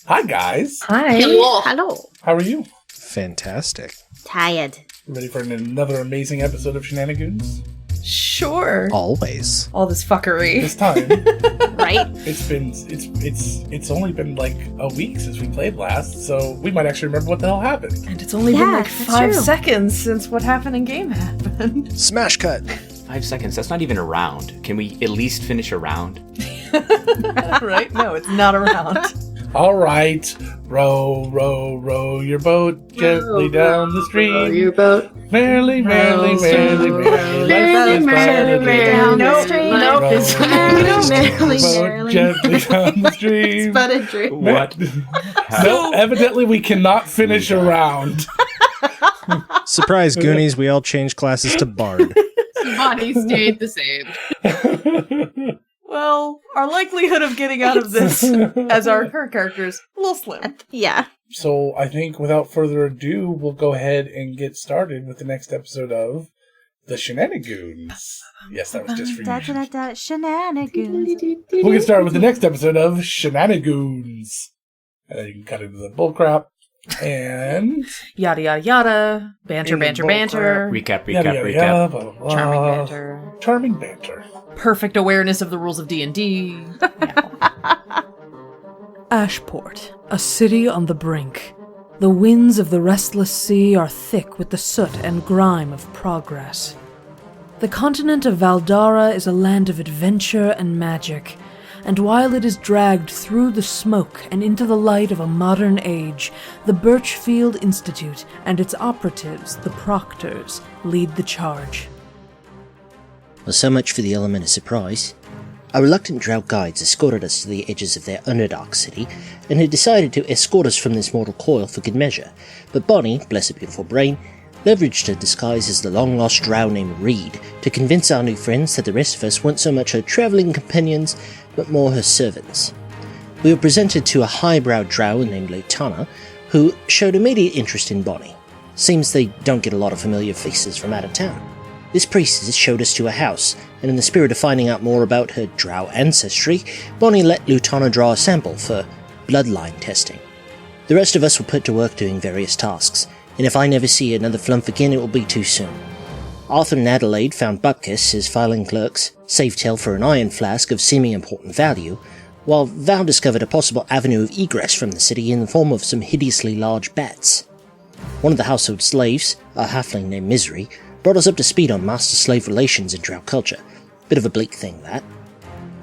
Hi, guys. Hi. Hello. How are you? Fantastic. Tired. Ready for another amazing episode of Shenanigoons? Sure. Always. All this fuckery. This time, Right? it's only been like a week since we played last, so we might actually remember what the hell happened. And it's only been like that's 5 true. seconds since what happened in game happened. Smash cut. 5 seconds. That's not even a round. Can we at least finish a round? Right? No, it's not around. All right, row, row, row your boat gently down the stream. Your boat. Merrily, merrily, merrily, merrily, Merrily down the stream. Nope. Merrily gently down the stream. But a dream. What? No, evidently we cannot finish a round. Surprise, Goonies, we all changed classes to Bard. Body stayed the same. Well, our likelihood of getting out of this as our current characters, a little slim. Yeah. So I think without further ado, we'll go ahead and get started with the next episode of the Shenanigoons. Yes, that was just for you. Shenanigans. We'll get started with the next episode of Shenanigoons. And then you can cut into the bullcrap. And Yada, yada, yada. Banter, In the banter, bull banter. Recap, yada, recap, yada, recap. yada, blah, blah, blah. Charming banter. Charming banter. Perfect awareness of the rules of D&D. Ashport, a city on the brink. The winds of the restless sea are thick with the soot and grime of progress. The continent of Valdara is a land of adventure and magic, and while it is dragged through the smoke and into the light of a modern age, the Birchfield Institute and its operatives, the Proctors, lead the charge. Well, so much for the element of surprise. Our reluctant drow guides escorted us to the edges of their underdark city, and had decided to escort us from this mortal coil for good measure. But Bonnie, bless her beautiful brain, leveraged her disguise as the long-lost drow named Reed to convince our new friends that the rest of us weren't so much her travelling companions, but more her servants. We were presented to a highbrow drow named Laetana, who showed immediate interest in Bonnie. Seems they don't get a lot of familiar faces from out of town. This priestess showed us to a house, and in the spirit of finding out more about her drow ancestry, Bonnie let Laetana draw a sample for bloodline testing. The rest of us were put to work doing various tasks, and if I never see another flump again, it will be too soon. Arthur and Adelaide found Bupkis, his filing clerks, saved Tell for an iron flask of seeming important value, while Val discovered a possible avenue of egress from the city in the form of some hideously large bats. One of the household slaves, a halfling named Misery, brought us up to speed on master-slave relations in drow culture. Bit of a bleak thing, that.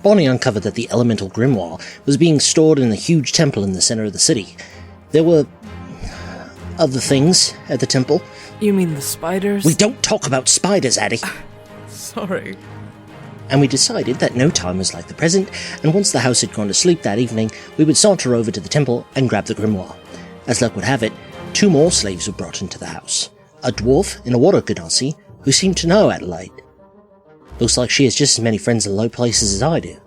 Bonnie uncovered that the Elemental Grimoire was being stored in a huge temple in the center of the city. There were other things at the temple. You mean the spiders? We don't talk about spiders, Addie. Sorry. And we decided that no time was like the present, and once the house had gone to sleep that evening, we would saunter over to the temple and grab the grimoire. As luck would have it, 2 more slaves were brought into the house. A dwarf and a water genasi who seemed to know Adelaide. Looks like she has just as many friends in low places as I do.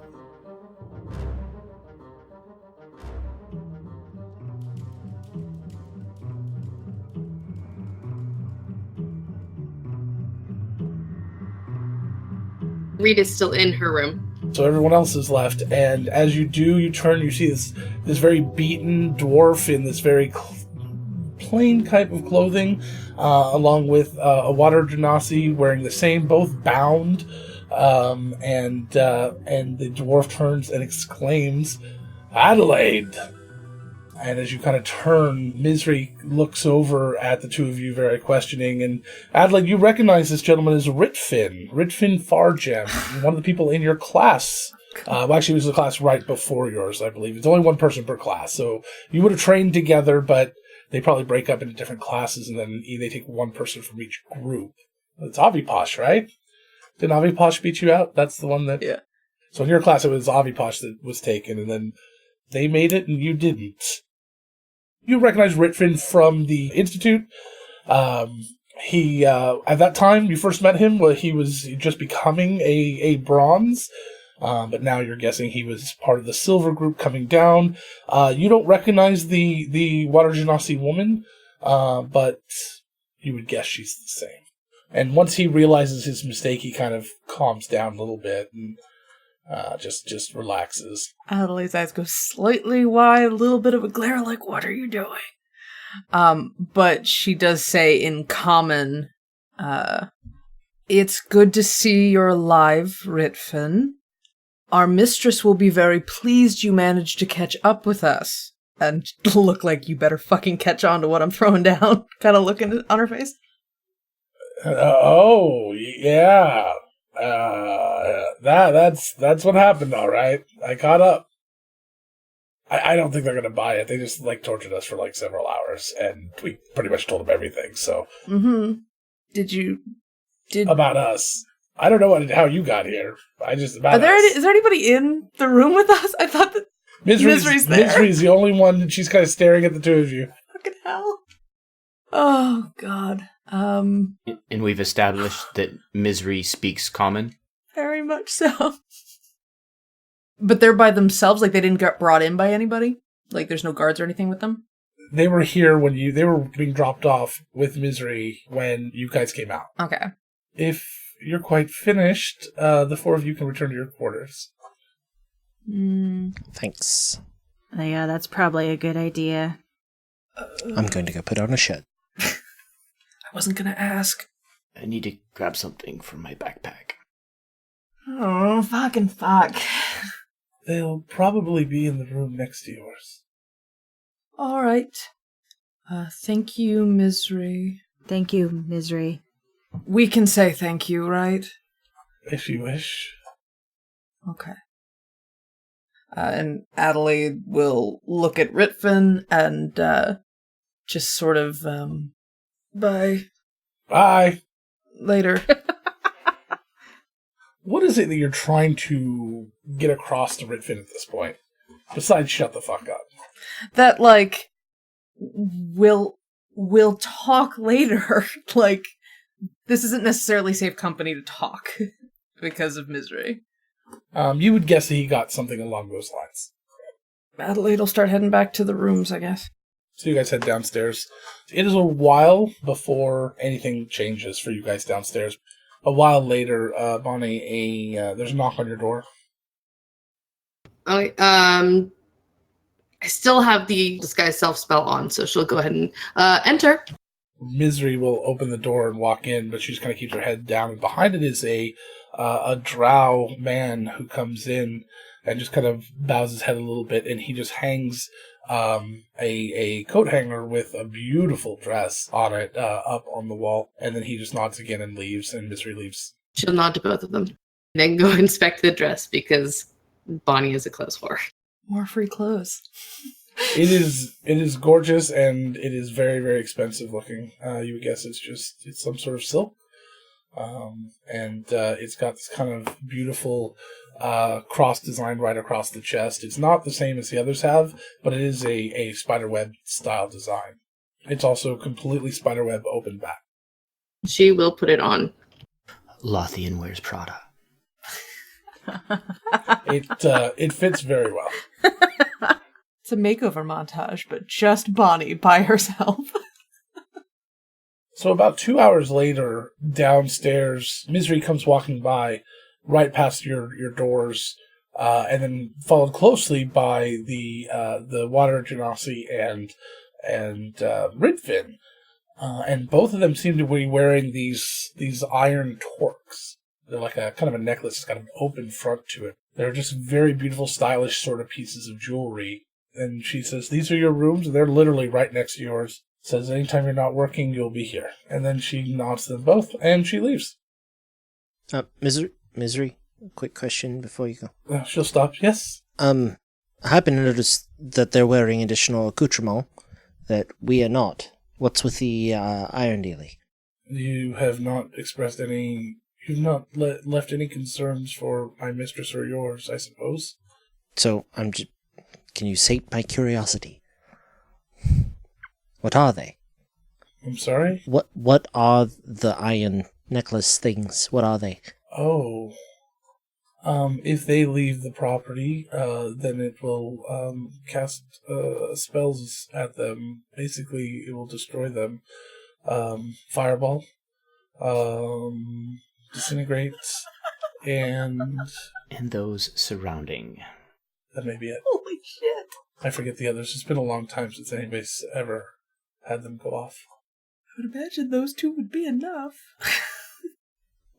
Rita's still in her room. So everyone else is left, and as you do, you turn, you see this very beaten dwarf in this very plain type of clothing, along with a water genasi wearing the same, both bound, and the dwarf turns and exclaims, "Adelaide!" And as you kind of turn, Misery looks over at the two of you very questioning, and Adelaide, you recognize this gentleman as Ritfin Fargem, one of the people in your class. Well, actually, it was the class right before yours, I believe. It's only one person per class, so you would have trained together, but they probably break up into different classes, and then they take one person from each group. It's Aviposh, right? Didn't Aviposh beat you out? That's the one that... Yeah. So in your class, it was Aviposh that was taken, and then they made it, and you didn't. You recognize Ritfin from the Institute. He, at that time, you first met him, he was just becoming a bronze. But now you're guessing he was part of the silver group coming down. You don't recognize the Water Genasi woman, but you would guess she's the same. And once he realizes his mistake, he kind of calms down a little bit. And just relaxes. Adelaide's eyes go slightly wide, a little bit of a glare, like, what are you doing? But she does say in common, it's good to see you're alive, Ritfin. Our mistress will be very pleased you managed to catch up with us. And look like you better fucking catch on to what I'm throwing down. Kind of looking on her face. Oh, yeah. That's what happened, all right. I caught up. I don't think they're gonna buy it. They just tortured us for several hours, and we pretty much told them everything. So, Did about us? I don't know how you got here. Is there anybody in the room with us? I thought that Misery's there. Misery's the only one, and she's kind of staring at the two of you. Fucking hell! Oh God. And we've established that Misery speaks common. Very much so. But they're by themselves? They didn't get brought in by anybody? There's no guards or anything with them? They were here when they were being dropped off with Misery when you guys came out. Okay. If you're quite finished, the four of you can return to your quarters. Thanks. Yeah, that's probably a good idea. I'm going to go put on a shirt. I wasn't gonna ask. I need to grab something from my backpack. Oh, fucking fuck. They'll probably be in the room next to yours. All right. Thank you, Misery. Thank you, Misery. We can say thank you, right? If you wish. Okay. And Adelaide will look at Ritfin and just sort of, bye. Bye. Later. What is it that you're trying to get across to Ritfin at this point? Besides shut the fuck up. That, we'll talk later. This isn't necessarily safe company to talk because of Misery. You would guess that he got something along those lines. Adelaide will start heading back to the rooms, I guess. So you guys head downstairs. It is a while before anything changes for you guys downstairs. A while later, Bonnie, there's a knock on your door. Okay, I still have the disguise self spell on, so she'll go ahead and enter. Misery will open the door and walk in, but she just kind of keeps her head down. And behind it is a drow man who comes in and just kind of bows his head a little bit, and he just hangs a coat hanger with a beautiful dress on it up on the wall, and then he just nods again and leaves, and Misery leaves. She'll nod to both of them. Then go inspect the dress because Bonnie is a clothes whore. More free clothes. It is gorgeous, and it is very, very expensive looking. You would guess it's some sort of silk. And it's got this kind of beautiful cross design right across the chest. It's not the same as the others have, but it is a spiderweb style design. It's also completely spiderweb open back. She will put it on. Lothian wears Prada. It fits very well. It's a makeover montage, but just Bonnie by herself. So about 2 hours later, downstairs, Misery comes walking by, right past your doors, and then followed closely by the Water Genasi and Ritfin, and both of them seem to be wearing these iron torques. They're like a kind of a necklace that's got an open front to it. They're just very beautiful, stylish sort of pieces of jewelry. And she says, "These are your rooms." They're literally right next to yours. Says, "Anytime you're not working, you'll be here." And then she nods to them both, and she leaves. Misery, quick question before you go. She'll stop. Yes? I happen to notice that they're wearing additional accoutrement that we are not. What's with the iron dealing? You have not expressed any... You've not left any concerns for my mistress or yours, I suppose. So, can you sate my curiosity? What are they? I'm sorry? What are the iron necklace things? What are they? Oh. If they leave the property, then it will cast spells at them. Basically, it will destroy them. Fireball. Disintegrate. and those surrounding. that may be it. Holy shit. I forget the others. It's been a long time since anybody's ever had them go off. I would imagine those two would be enough.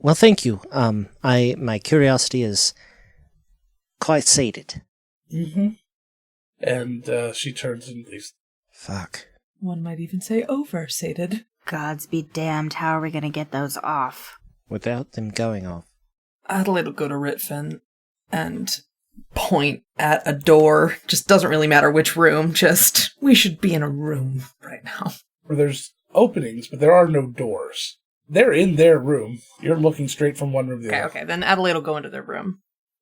Well, thank you. My curiosity is quite sated. Mm-hmm. And she turns and leaves. Fuck. One might even say oversated. Gods be damned, how are we gonna get those off? Without them going off. Adelaide will go to Ritfin and point at a door. Just doesn't really matter which room, just we should be in a room right now. Where there's openings, but there are no doors. They're in their room. You're looking straight from one room to the other. Okay, then Adelaide will go into their room.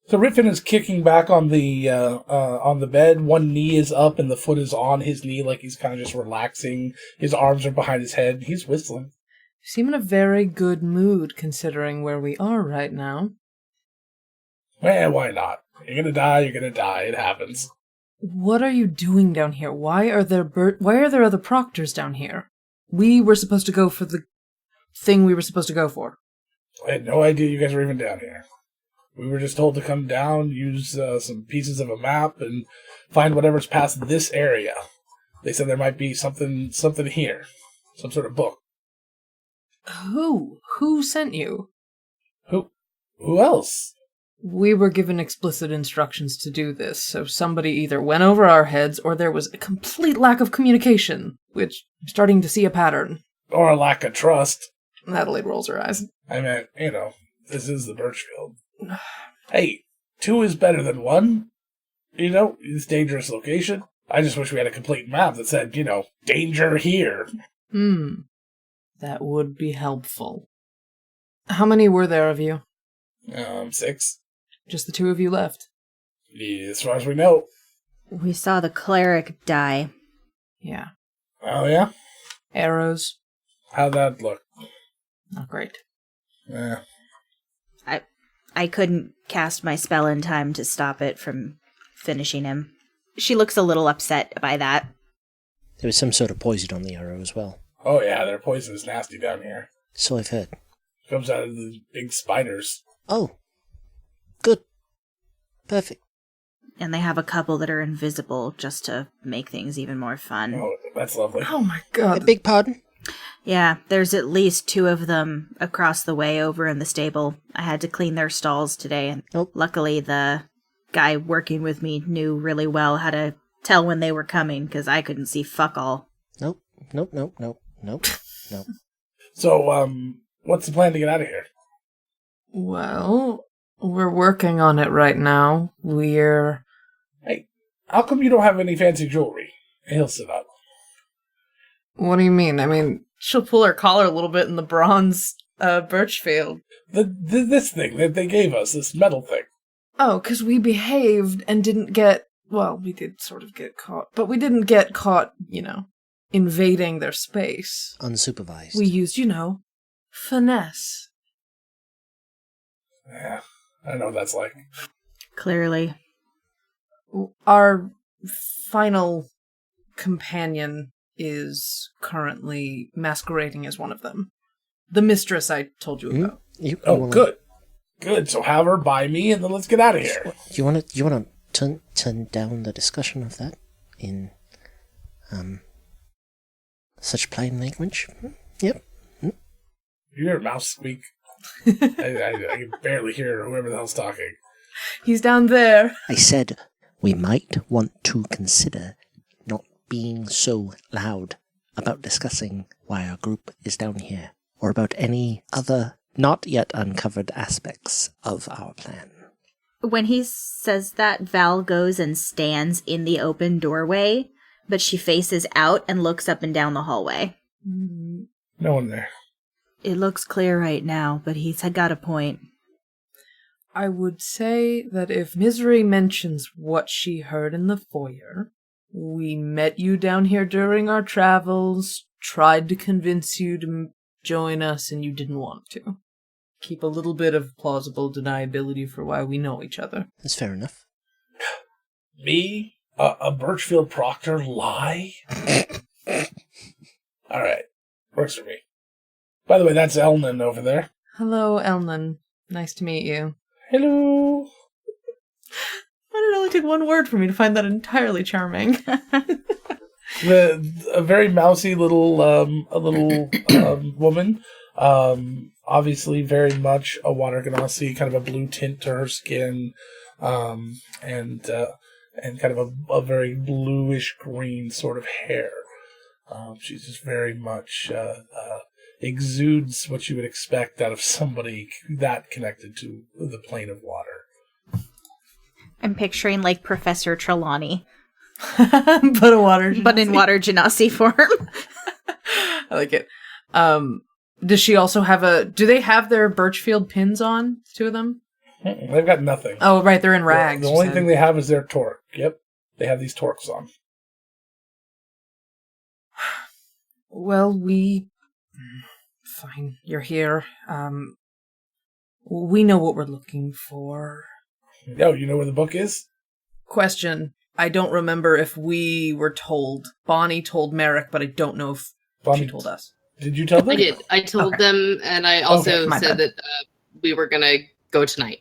So Riffin is kicking back on the bed. One knee is up and the foot is on his knee, like he's kind of just relaxing. His arms are behind his head. He's whistling. You seem in a very good mood considering where we are right now. Eh, why not? You're gonna die. You're gonna die. It happens. What are you doing down here? Why are there other proctors down here? We were supposed to go for the thing we were supposed to go for. I had no idea you guys were even down here. We were just told to come down, use some pieces of a map, and find whatever's past this area. They said there might be something here. Some sort of book. Who? Who sent you? Who else? We were given explicit instructions to do this, so somebody either went over our heads or there was a complete lack of communication, which I'm starting to see a pattern. Or a lack of trust. Adelaide rolls her eyes. I mean, this is the Birchfield. Hey, 2 is better than 1. It's dangerous location. I just wish we had a complete map that said, danger here. That would be helpful. How many were there of you? 6. Just the 2 of you left? Yeah, as far as we know. We saw the cleric die. Yeah. Oh, yeah? Arrows? How'd that look? Not great. Yeah. I couldn't cast my spell in time to stop it from finishing him. She looks a little upset by that. There was some sort of poison on the arrow as well. Oh, yeah, their poison is nasty down here. So I've heard. Comes out of the big spiders. Oh. Good. Perfect. And they have a couple that are invisible just to make things even more fun. Oh, that's lovely. Oh my god. A big pardon? Yeah, there's at least 2 of them across the way over in the stable. I had to clean their stalls today, and luckily the guy working with me knew really well how to tell when they were coming, because I couldn't see fuck all. Nope. So, what's the plan to get out of here? Well, we're working on it right now. Hey, how come you don't have any fancy jewelry? He'll sit up. What do you mean? I mean, she'll pull her collar a little bit in the bronze Birchfield. This thing that they gave us, this metal thing. Oh, because we behaved and didn't get... Well, we did sort of get caught, but we didn't get caught, invading their space. Unsupervised. We used, finesse. Yeah, I know what that's like. Clearly. Our final companion is currently masquerading as one of them. The mistress I told you about. Good. Good, so have her buy me and then let's get out of here. You wanna turn down the discussion of that in such plain language? Yep. You hear a mouse squeak? I can barely hear whoever the hell's talking. He's down there. I said we might want to consider not being so loud about discussing why our group is down here, or about any other not yet uncovered aspects of our plan. When he says that, Val goes and stands in the open doorway, but she faces out and looks up and down the hallway. No one there. It looks clear right now, but he's got a point. I would say that if Misery mentions what she heard in the foyer, we met you down here during our travels, tried to convince you to join us, and you didn't want to. Keep a little bit of plausible deniability for why we know each other. That's fair enough. Me? A Birchfield Proctor lie? Alright. Works for me. By the way, that's Elnan over there. Hello, Elnan. Nice to meet you. Hello. Why did it only take one word for me to find that entirely charming? A very mousy little woman. Obviously very much a water genasi, kind of a blue tint to her skin, and kind of a very bluish green sort of hair. She's just very much exudes what you would expect out of somebody that connected to the plane of water. I'm picturing like Professor Trelawney, But in water genasi form. I like it. Does she also have do they have their Birchfield pins on, two of them? They've got nothing. Oh, right, they're in rags. The only thing they have is their torque. Yep, they have these torques on. Well, fine, you're here. We know what we're looking for. Oh, you know where the book is? Question. I don't remember if we were told. Bonnie told Merrick, but I don't know if she told us. Did you tell them? I did. I told them, and I also said that we were going to go tonight.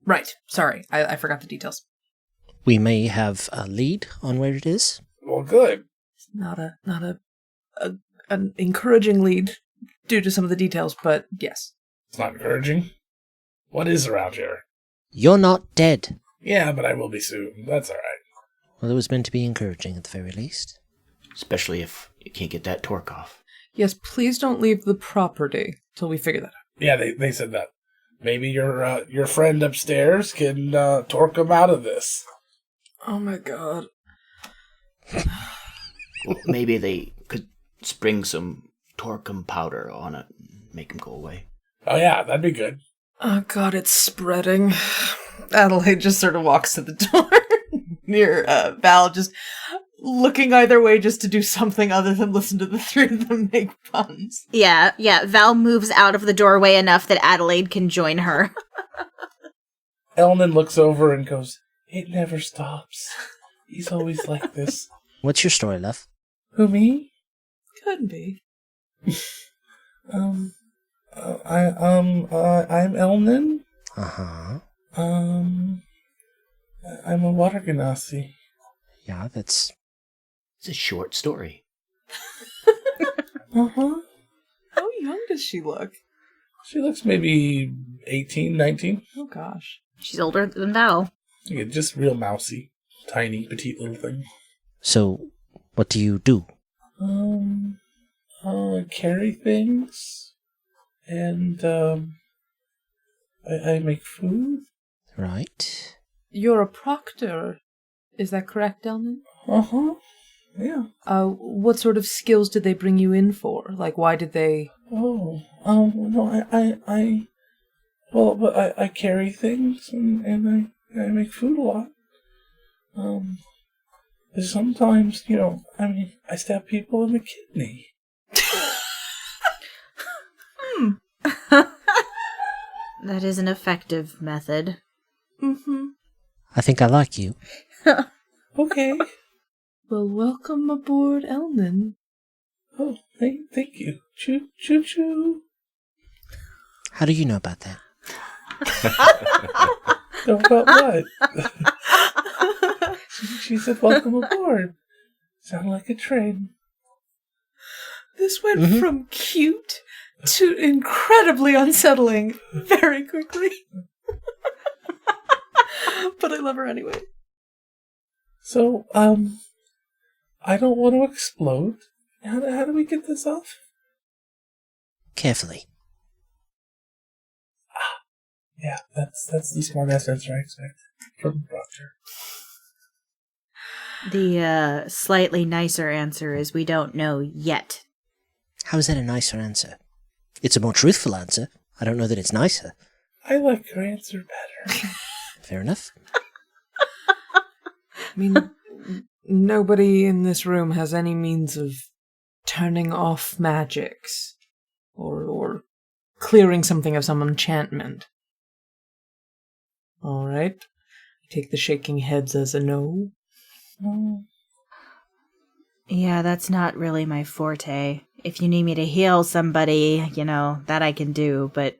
Right. Sorry, I forgot the details. We may have a lead on where it is. Well, good. Not an encouraging lead due to some of the details, but yes. It's not encouraging. What is around here? You're not dead. Yeah, but I will be soon. That's all right. Well, it was meant to be encouraging at the very least. Especially if you can't get that torque off. Yes, please don't leave the property till we figure that out. Yeah, they said that. Maybe your friend upstairs can torque him out of this. Oh my god. Well, maybe they could spring some torquum powder on it and make him go away. Oh yeah, that'd be good. Oh god, it's spreading. Adelaide just sort of walks to the door near Val, just looking either way just to do something other than listen to the three of them make puns. Yeah. Val moves out of the doorway enough that Adelaide can join her. Elnan looks over and goes, "It never stops. He's always like this." What's your story, love? Who, me? Could be. I'm Elnan. Uh-huh. I'm a water genasi. Yeah, that's... It's a short story. Uh-huh. How young does she look? She looks maybe 18, 19. Oh gosh. She's older than Val. Yeah, just real mousy. Tiny, petite little thing. So, what do you do? Carry things. And, I make food. Right. You're a proctor. Is that correct, Elman? Uh-huh. Yeah. What sort of skills did they bring you in for? Like, why did they... Oh, no, I carry things and I make food a lot. Sometimes, I stab people in the kidney. That is an effective method. Mm-hmm. I think I like you. Okay. Well, welcome aboard, Elman. Oh, thank you. Choo, choo, choo. How do you know about that? Know about what? She said, "Welcome aboard." Sound like a train. This went from cute to incredibly unsettling very quickly. But I love her anyway. So, I don't want to explode. How do we get this off? Carefully. Yeah, that's the smart-ass answer I expect from Roger. The slightly nicer answer is we don't know yet. How is that a nicer answer? It's a more truthful answer. I don't know that it's nicer. I like your answer better. Fair enough. I mean, nobody in this room has any means of turning off magics or clearing something of some enchantment. All right. I take the shaking heads as a no. Yeah, that's not really my forte. If you need me to heal somebody, that I can do, but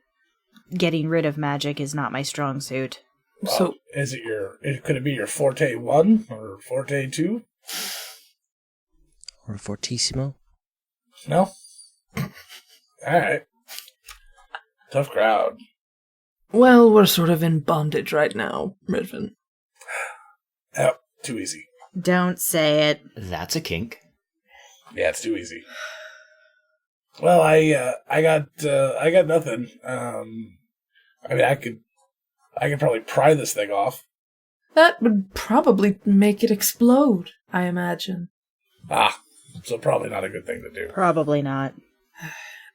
getting rid of magic is not my strong suit. So, is it could it be your Forte 1 or Forte 2? Or Fortissimo? No? Alright. Tough crowd. well, we're sort of in bondage right now, Redvin. Oh, too easy. Don't say it. That's a kink. Yeah, it's too easy. Well, I got nothing. I mean, I could probably pry this thing off. That would probably make it explode, I imagine. Ah, so probably not a good thing to do. Probably not.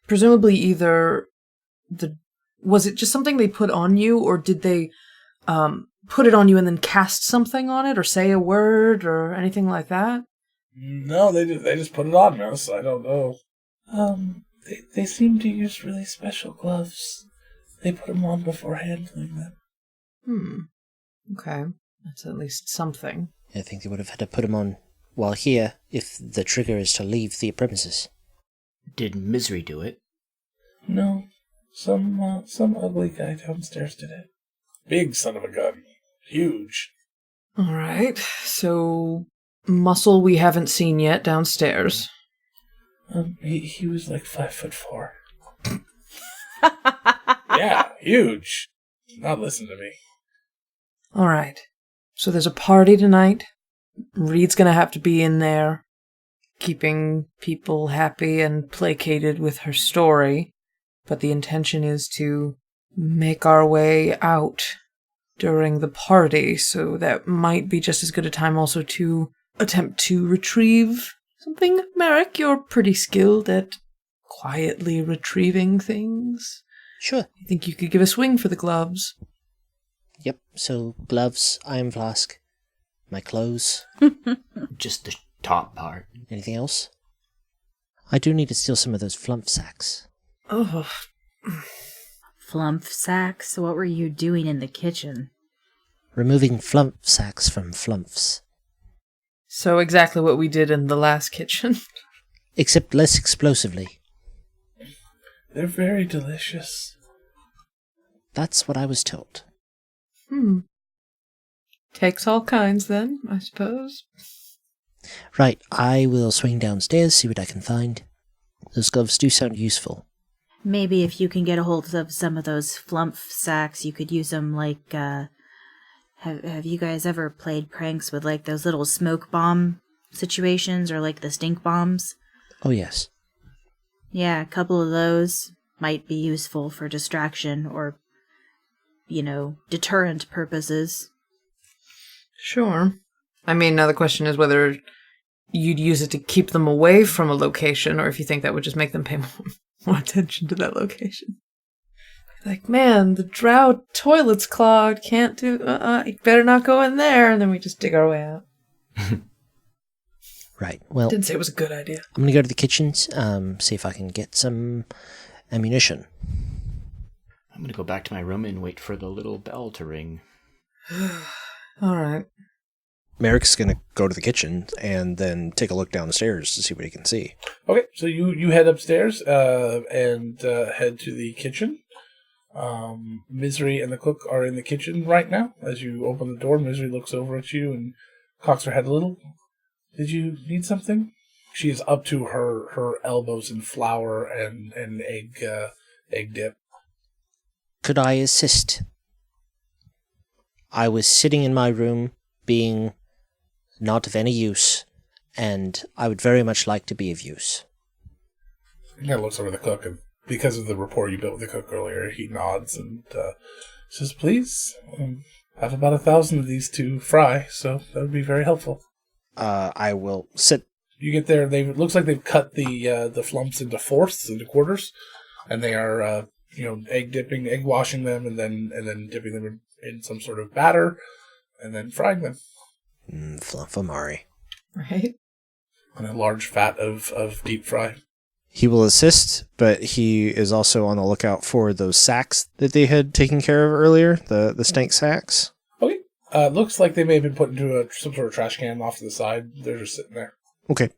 Presumably either was it just something they put on you, or did they put it on you and then cast something on it, or say a word, or anything like that? No, they just put it on us. I don't know. They seem to use really special gloves. They put them on before handling them. Okay. That's at least something. I think they would have had to put him on while here if the trigger is to leave the premises. Did Misery do it? No, some ugly guy downstairs did it. Big son of a gun. Huge. Alright, so muscle we haven't seen yet downstairs. He was like 5'4". Yeah, huge. Not listen to me. Alright, so there's a party tonight. Reed's gonna have to be in there, keeping people happy and placated with her story, but the intention is to make our way out during the party, so that might be just as good a time also to attempt to retrieve something. Merrick, you're pretty skilled at quietly retrieving things. Sure. I think you could give a swing for the gloves. Yep, so gloves, iron flask, my clothes. Just the top part. Anything else? I do need to steal some of those flump sacks. Oh, Flump sacks? What were you doing in the kitchen? Removing flump sacks from flumps. so exactly what we did in the last kitchen. Except less explosively. They're very delicious. That's what I was told. Takes all kinds then, I suppose. Right, I will swing downstairs, see what I can find. Those gloves do sound useful. Maybe if you can get a hold of some of those flump sacks, you could use them like, have you guys ever played pranks with like those little smoke bomb situations, or like the stink bombs? Oh yes. Yeah, a couple of those might be useful for distraction or, deterrent purposes. Sure. I mean, now the question is whether you'd use it to keep them away from a location, or if you think that would just make them pay more attention to that location. Like, man, the drow toilet's clogged, can't do, you better not go in there, and then we just dig our way out. Right, well, Didn't say it was a good idea. I'm gonna go to the kitchens, see if I can get some ammunition. I'm gonna go back to my room and wait for the little bell to ring. Alright. Merrick's going to go to the kitchen and then take a look downstairs to see what he can see. Okay, so you head upstairs and head to the kitchen. Misery and the cook are in the kitchen right now. As you open the door, Misery looks over at you and cocks her head a little. Did you need something? She is up to her elbows in flour and egg dip. Could I assist? I was sitting in my room, being not of any use, and I would very much like to be of use. He kind of looks over the cook, and because of the rapport you built with the cook earlier, he nods and says, "Please, I have about 1,000 of these to fry, so that would be very helpful." I will sit. You get there, it looks like they've cut the flumps into fourths, into quarters, and they are egg washing them, and then dipping them in some sort of batter, and then frying them. Flumphamari. Right? On a large vat of deep fry. He will assist, but he is also on the lookout for those sacks that they had taken care of earlier, the stank sacks. Okay. Looks like they may have been put into some sort of trash can off to the side. They're just sitting there. Okay.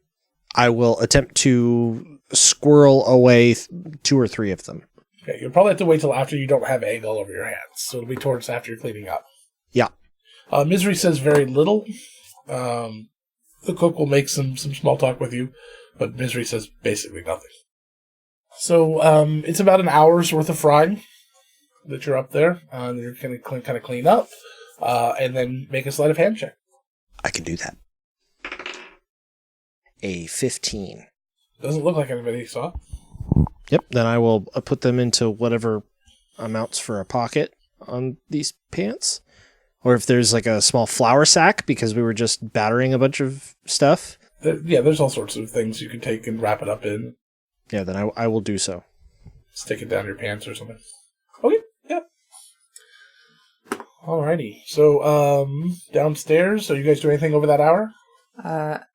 I will attempt to squirrel away 2 or 3 of them. Okay, you'll probably have to wait till after you don't have egg all over your hands. So it'll be towards after you're cleaning up. Yeah. Misery says very little. The cook will make some small talk with you, but Misery says basically nothing. So it's about an hour's worth of frying that you're up there. You're going to kind of clean up, and then make a sleight of hand check. I can do that. A 15. Doesn't look like anybody saw. Yep, then I will put them into whatever amounts for a pocket on these pants. Or if there's like a small flour sack, because we were just battering a bunch of stuff. There's all sorts of things you can take and wrap it up in. Yeah, then I will do so. Stick it down your pants or something. Okay, yeah. Alrighty. So, downstairs, are you guys doing anything over that hour?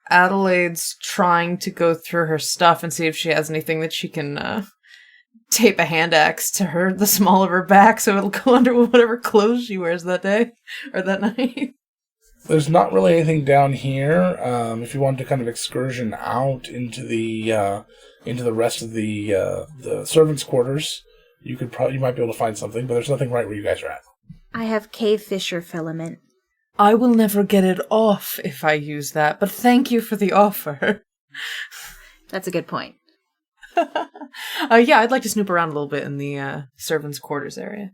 Adelaide's trying to go through her stuff and see if she has anything that she can tape a hand axe to the small of her back so it'll go under whatever clothes she wears that day or that night. There's not really anything down here. If you wanted to kind of excursion out into the rest of the servants' quarters, you might be able to find something, but there's nothing right where you guys are at. I have cave fisher filament. I will never get it off if I use that, but thank you for the offer. That's a good point. Yeah, I'd like to snoop around a little bit in the servants' quarters area.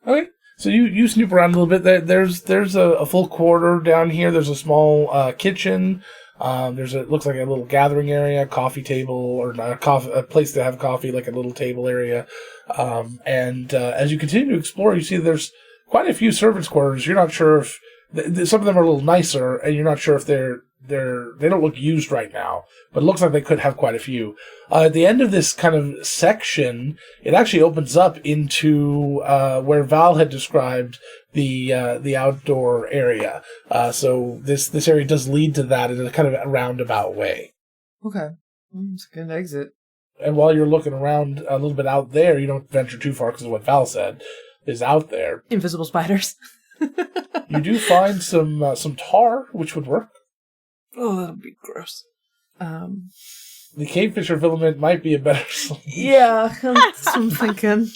Okay. So you snoop around a little bit. There's a full quarter down here. There's a small kitchen. It looks like a little gathering area, coffee table, or not a place to have coffee, like a little table area. And as you continue to explore, you see there's quite a few servants' quarters. You're not sure if some of them are a little nicer, and you're not sure if they don't look used right now, but it looks like they could have quite a few. At the end of this kind of section, it actually opens up into where Val had described the outdoor area. So this area does lead to that in a kind of a roundabout way. Okay. It's a good exit. And while you're looking around a little bit out there, you don't venture too far because of what Val said is out there. Invisible spiders. You do find some tar, which would work. Oh, that'd be gross. The cave fisher filament might be a better solution. Yeah, that's what I'm thinking.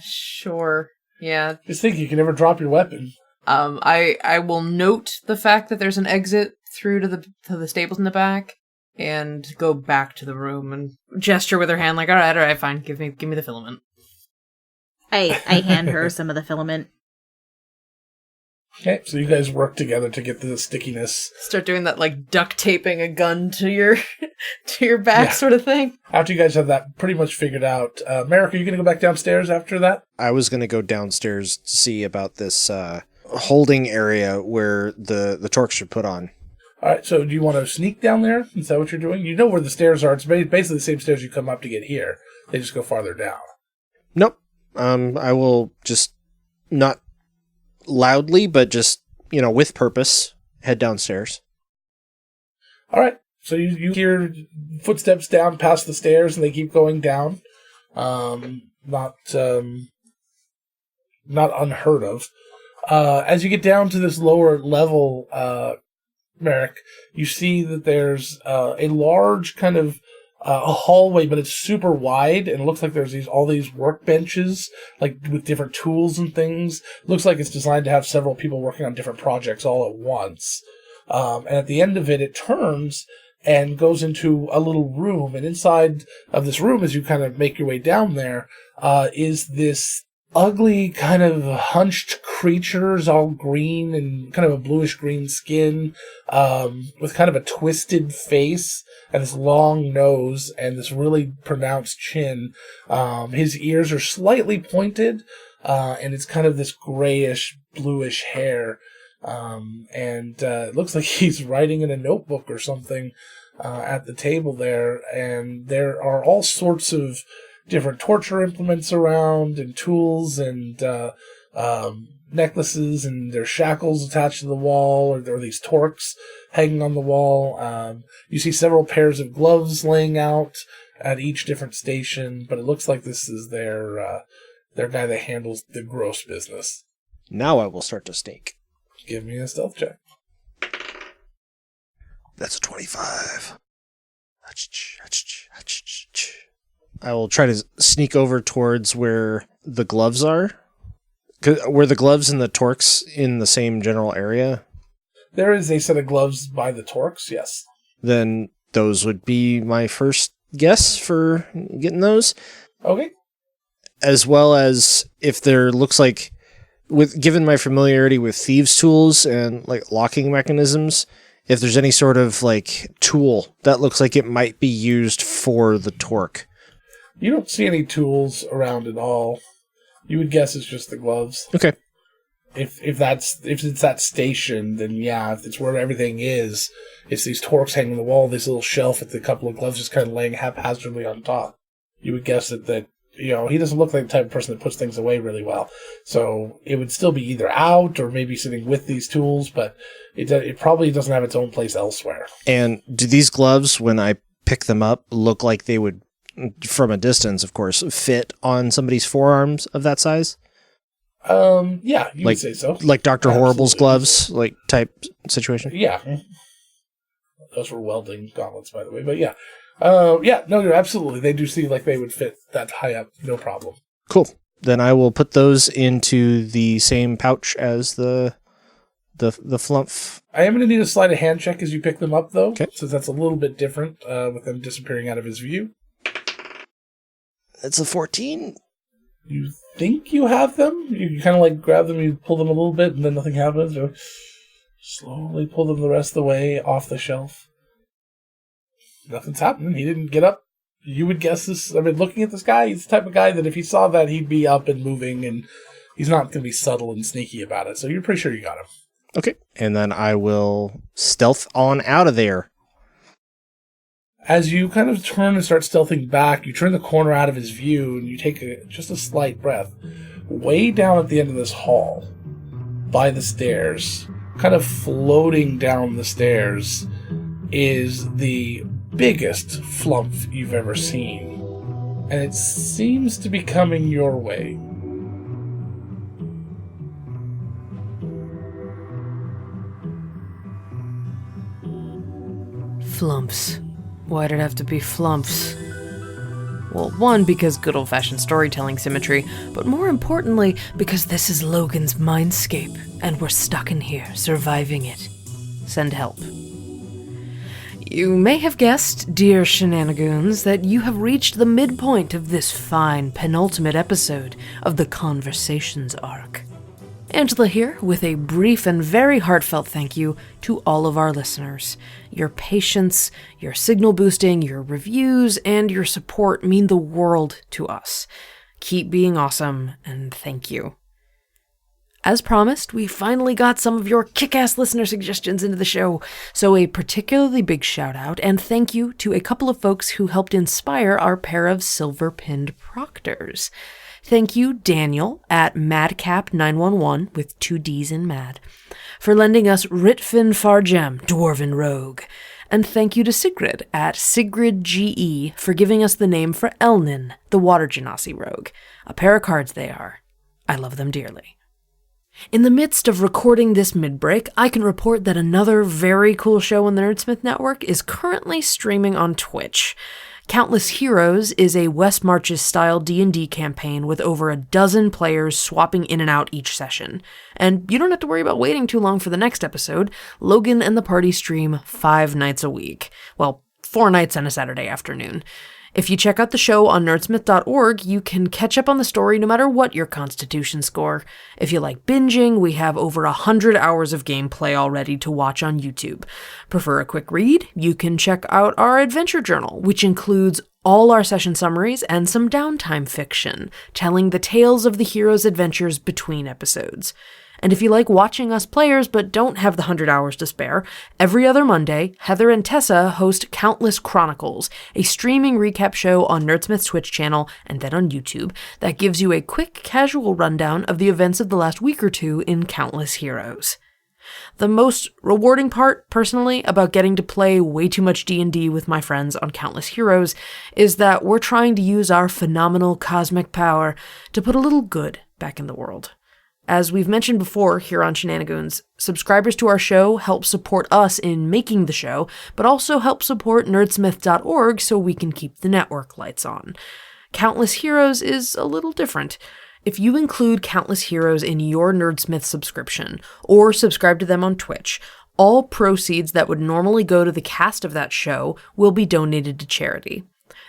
Sure. Yeah. Just think, you can never drop your weapon. I will note the fact that there's an exit through to the stables in the back, and go back to the room and gesture with her hand like, all right, fine, give me the filament. I hand her some of the filament. Okay, so you guys work together to get the stickiness. Start doing that, like, duct taping a gun to your back sort of thing. After you guys have that pretty much figured out, Merrick, are you going to go back downstairs after that? I was going to go downstairs to see about this holding area where the torques should put on. All right, so do you want to sneak down there? Is that what you're doing? You know where the stairs are. It's basically the same stairs you come up to get here. They just go farther down. Nope. I will just not loudly, but just, with purpose, head downstairs. All right. So you hear footsteps down past the stairs, and they keep going down. Not unheard of. As you get down to this lower level, Merrick, you see that there's a large kind of a hallway, but it's super wide, and it looks like there's all these workbenches, like with different tools and things. Looks like it's designed to have several people working on different projects all at once. And at the end of it, it turns and goes into a little room. And inside of this room, as you kind of make your way down there, is this ugly kind of hunched creatures, all green and kind of a bluish green skin, with kind of a twisted face and this long nose and this really pronounced chin. His ears are slightly pointed, and it's kind of this grayish bluish hair. And it looks like he's writing in a notebook or something at the table there, and there are all sorts of different torture implements around, and tools, and necklaces, and there's shackles attached to the wall, or there are these torques hanging on the wall. You see several pairs of gloves laying out at each different station, but it looks like this is their guy that handles the gross business. Now I will start to sneak. Give me a stealth check. That's a 25. I will try to sneak over towards where the gloves are. Were the gloves and the torques in the same general area? There is a set of gloves by the torques, yes. Then those would be my first guess for getting those. Okay. As well as if there looks like, given my familiarity with thieves' tools and like locking mechanisms, if there's any sort of like tool that looks like it might be used for the torque. You don't see any tools around at all. You would guess it's just the gloves. Okay. If it's that station, then yeah, if it's where everything is, it's these torques hanging on the wall, this little shelf with a couple of gloves just kind of laying haphazardly on top. You would guess that he doesn't look like the type of person that puts things away really well. So it would still be either out or maybe sitting with these tools, but it probably doesn't have its own place elsewhere. And do these gloves, when I pick them up, look like they would, from a distance, of course, fit on somebody's forearms of that size? Yeah, you would say so. Like Dr. Horrible's gloves, like type situation? Yeah. Those were welding gauntlets, by the way, but yeah. No, absolutely. They do seem like they would fit that high up, no problem. Cool. Then I will put those into the same pouch as the flumph. I am going to need a sleight of hand check as you pick them up, though, okay, since that's a little bit different with them disappearing out of his view. It's a 14. You think you have them? You kind of like grab them, you pull them a little bit, and then nothing happens. You slowly pull them the rest of the way off the shelf. Nothing's happening. He didn't get up. You would guess this. I mean, looking at this guy, he's the type of guy that if he saw that, he'd be up and moving, and he's not going to be subtle and sneaky about it. So you're pretty sure you got him. Okay. And then I will stealth on out of there. As you kind of turn and start stealthing back, you turn the corner out of his view, and you take just a slight breath. Way down at the end of this hall, by the stairs, kind of floating down the stairs, is the biggest flumph you've ever seen. And it seems to be coming your way. Flumps. Why'd it have to be flumps? Well, one, because good old-fashioned storytelling symmetry, but more importantly, because this is Logan's mindscape, and we're stuck in here, surviving it. Send help. You may have guessed, dear Shenanigoons, that you have reached the midpoint of this fine penultimate episode of the Conversations arc. Angela here with a brief and very heartfelt thank you to all of our listeners. Your patience, your signal boosting, your reviews, and your support mean the world to us. Keep being awesome, and thank you. As promised, we finally got some of your kick-ass listener suggestions into the show, so a particularly big shout-out and thank you to a couple of folks who helped inspire our pair of silver-pinned proctors. Thank you, Daniel, at Madcap911, with 2 Ds in Mad, for lending us Ritfin Fargem, Dwarven Rogue. And thank you to Sigrid, at SigridGE, for giving us the name for Elnin, the Water Genasi Rogue. A pair of cards they are. I love them dearly. In the midst of recording this mid-break, I can report that another very cool show on the Nerdsmith Network is currently streaming on Twitch. Countless Heroes is a West Marches-style D&D campaign with over a dozen players swapping in and out each session. And you don't have to worry about waiting too long for the next episode. Logan and the party stream 5 nights a week. Well, 4 nights and a Saturday afternoon. If you check out the show on nerdsmith.org, you can catch up on the story no matter what your constitution score. If you like binging, we have over 100 hours of gameplay already to watch on YouTube. Prefer a quick read? You can check out our adventure journal, which includes all our session summaries and some downtime fiction, telling the tales of the hero's adventures between episodes. And if you like watching us players but don't have the 100 hours to spare, every other Monday, Heather and Tessa host Countless Chronicles, a streaming recap show on Nerdsmith's Twitch channel and then on YouTube that gives you a quick, casual rundown of the events of the last week or two in Countless Heroes. The most rewarding part, personally, about getting to play way too much D&D with my friends on Countless Heroes is that we're trying to use our phenomenal cosmic power to put a little good back in the world. As we've mentioned before here on Shenanigoons, subscribers to our show help support us in making the show, but also help support nerdsmith.org so we can keep the network lights on. Countless Heroes is a little different. If you include Countless Heroes in your Nerdsmith subscription, or subscribe to them on Twitch, all proceeds that would normally go to the cast of that show will be donated to charity.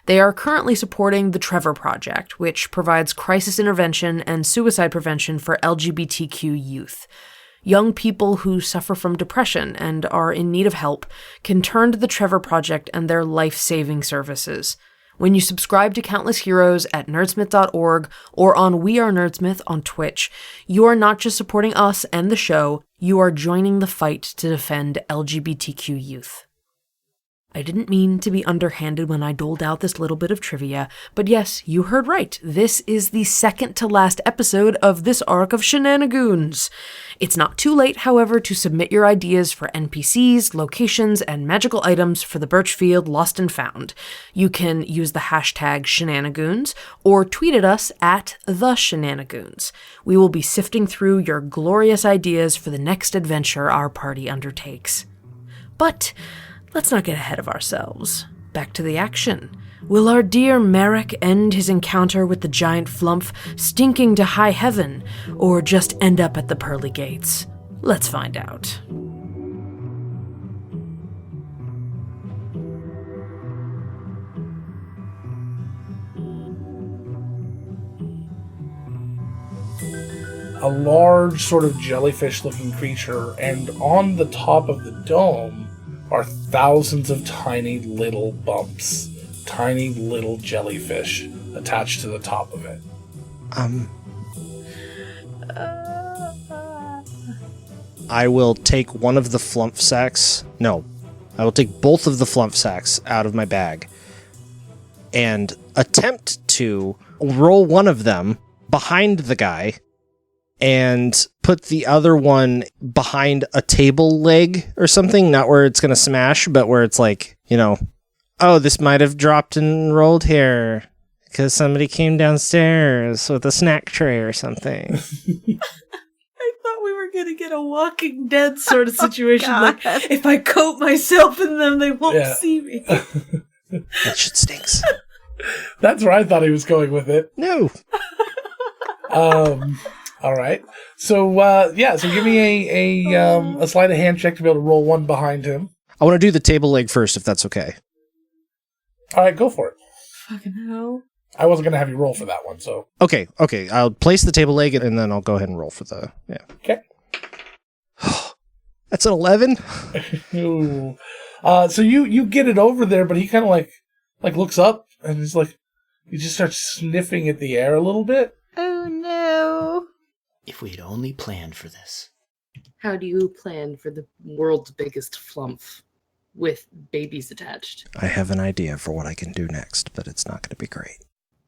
They are currently supporting the Trevor Project, which provides crisis intervention and suicide prevention for LGBTQ youth. Young people who suffer from depression and are in need of help can turn to the Trevor Project and their life-saving services. When you subscribe to Countless Heroes at nerdsmith.org or on We Are Nerdsmith on Twitch, you are not just supporting us and the show, you are joining the fight to defend LGBTQ youth. I didn't mean to be underhanded when I doled out this little bit of trivia, but yes, you heard right. This is the second to last episode of this arc of Shenanigoons. It's not too late, however, to submit your ideas for NPCs, locations, and magical items for the Birchfield Lost and Found. You can use the hashtag Shenanigoons or tweet at us at @TheShenanigoons. We will be sifting through your glorious ideas for the next adventure our party undertakes. But let's not get ahead of ourselves. Back to the action. Will our dear Merrick end his encounter with the giant flump stinking to high heaven, or just end up at the pearly gates? Let's find out. A large sort of jellyfish-looking creature, and on the top of the dome are thousands of tiny little bumps, tiny little jellyfish attached to the top of it. I will take one of the flump sacks. No, I will take both of the flump sacks out of my bag and attempt to roll one of them behind the guy and put the other one behind a table leg or something, not where it's going to smash, but where it's like, oh, this might have dropped and rolled here because somebody came downstairs with a snack tray or something. I thought we were going to get a Walking Dead sort of situation. Like, if I coat myself in them, they won't see me. That shit stinks. That's where I thought he was going with it. No. All right. So, so give me a sleight of hand check to be able to roll one behind him. I want to do the table leg first, if that's okay. All right, go for it. Fucking hell. I wasn't going to have you roll for that one, so. Okay. I'll place the table leg, and then I'll go ahead and roll for the, Okay. That's an 11? Ooh. So you get it over there, but he kind of like looks up, and he's like, he just starts sniffing at the air a little bit. Oh, no. If we had only planned for this. How do you plan for the world's biggest flump with babies attached? I have an idea for what I can do next, but it's not going to be great.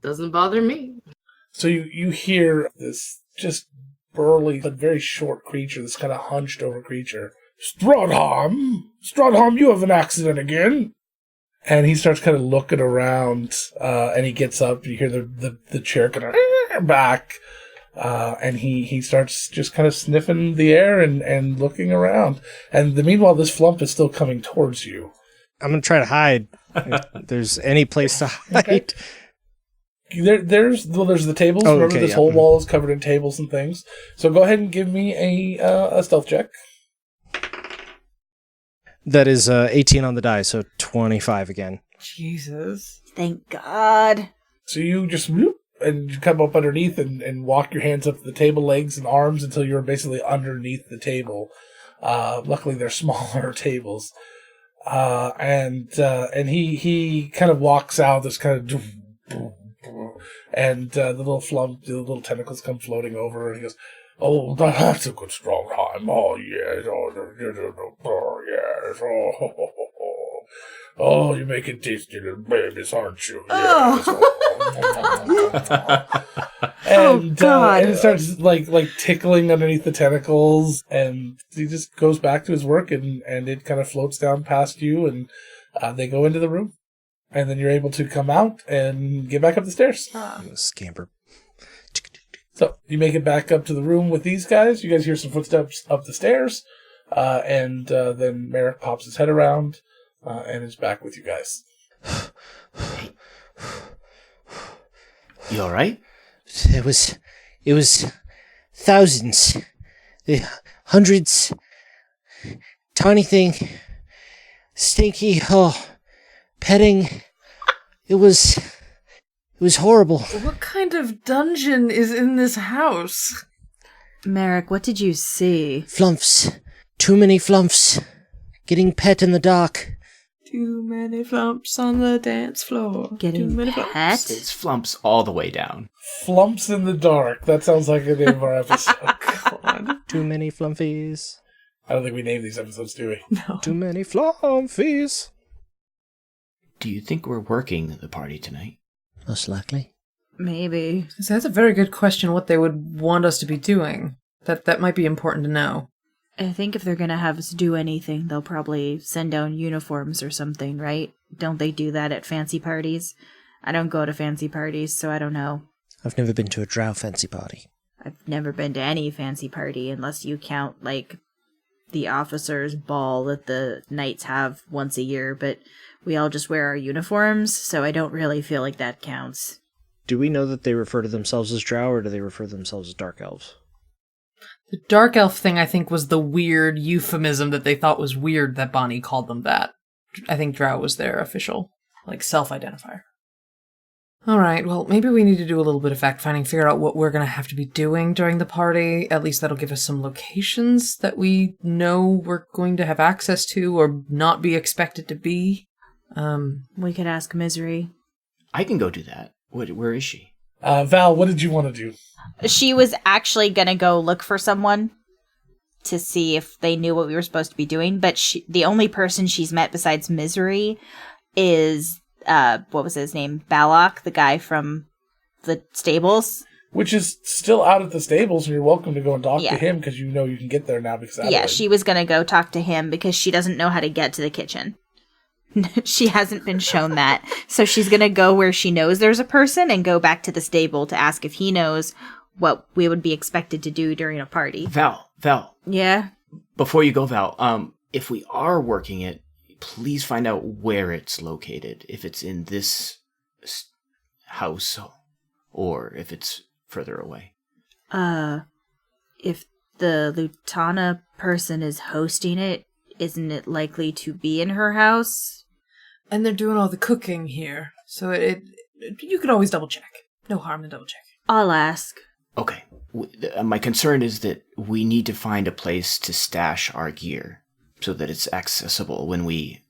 Doesn't bother me. So you hear this just burly but very short creature, this kind of hunched over creature. Strodham, you have an accident again. And he starts kind of looking around, and he gets up. You hear the chair kind of back. And he starts just kind of sniffing the air and looking around. And meanwhile, this flump is still coming towards you. I'm going to try to hide if there's any place to hide. Okay. There's the tables. Oh, Remember, okay, this whole wall is covered in tables and things. So go ahead and give me a stealth check. That is 18 on the die, so 25 again. Jesus. Thank God. So you just whoop, and you come up underneath and walk your hands up to the table legs and arms until you're basically underneath the table. Luckily, they're smaller tables. And he kind of walks out. This kind of, and the little tentacles come floating over, and he goes, "Oh, that's a good strong time. Oh yes, yes. Oh, you make it tasty little babies, aren't you? Yes. And it starts like tickling underneath the tentacles, and he just goes back to his work, and it kind of floats down past you, and they go into the room, and then you're able to come out and get back up the stairs. Scamper. So you make it back up to the room with these guys. You guys hear some footsteps up the stairs, and then Merrick pops his head around and is back with you guys. You all right? It was thousands, hundreds, tiny thing, stinky, petting. It was horrible. What kind of dungeon is in this house? Merrick, what did you see? Flumps. Too many flumps. Getting pet in the dark. Too many flumps on the dance floor. Getting pet? It's flumps all the way down. Flumps in the dark. That sounds like the name of our episode. God. Too many flumpies. I don't think we named these episodes, do we? No. Too many flumpies. Do you think we're working the party tonight? Most likely. Maybe. So that's a very good question, what they would want us to be doing. That might be important to know. I think if they're gonna have us do anything, they'll probably send down uniforms or something, right? Don't they do that at fancy parties? I don't go to fancy parties, so I don't know. I've never been to a drow fancy party. I've never been to any fancy party unless you count, like, the officers' ball that the knights have once a year, but we all just wear our uniforms, so I don't really feel like that counts. Do we know that they refer to themselves as drow, or do they refer to themselves as dark elves? The dark elf thing, I think, was the weird euphemism that they thought was weird that Bonnie called them that. I think drow was their official, self-identifier. Alright, well, maybe we need to do a little bit of fact-finding, figure out what we're going to have to be doing during the party. At least that'll give us some locations that we know we're going to have access to or not be expected to be. We could ask Misery. I can go do that. Where is she? Val, what did you want to do? She was actually gonna go look for someone to see if they knew what we were supposed to be doing, but the only person she's met besides Misery is, what was his name? Balak, the guy from the stables. Which is still out at the stables, and you're welcome to go and talk Yeah. to him, because you know you can get there now because of Yeah, Adelaide. she was gonna go talk to him because she doesn't know how to get to the kitchen. She hasn't been shown that. So she's going to go where she knows there's a person and go back to the stable to ask if he knows what we would be expected to do during a party. Val. Yeah? Before you go, Val, if we are working it, please find out where it's located. If it's in this house or if it's further away. If the Lutana person is hosting it, isn't it likely to be in her house? And they're doing all the cooking here, so you could always double check. No harm in double check. I'll ask. Okay. My concern is that we need to find a place to stash our gear so that it's accessible when we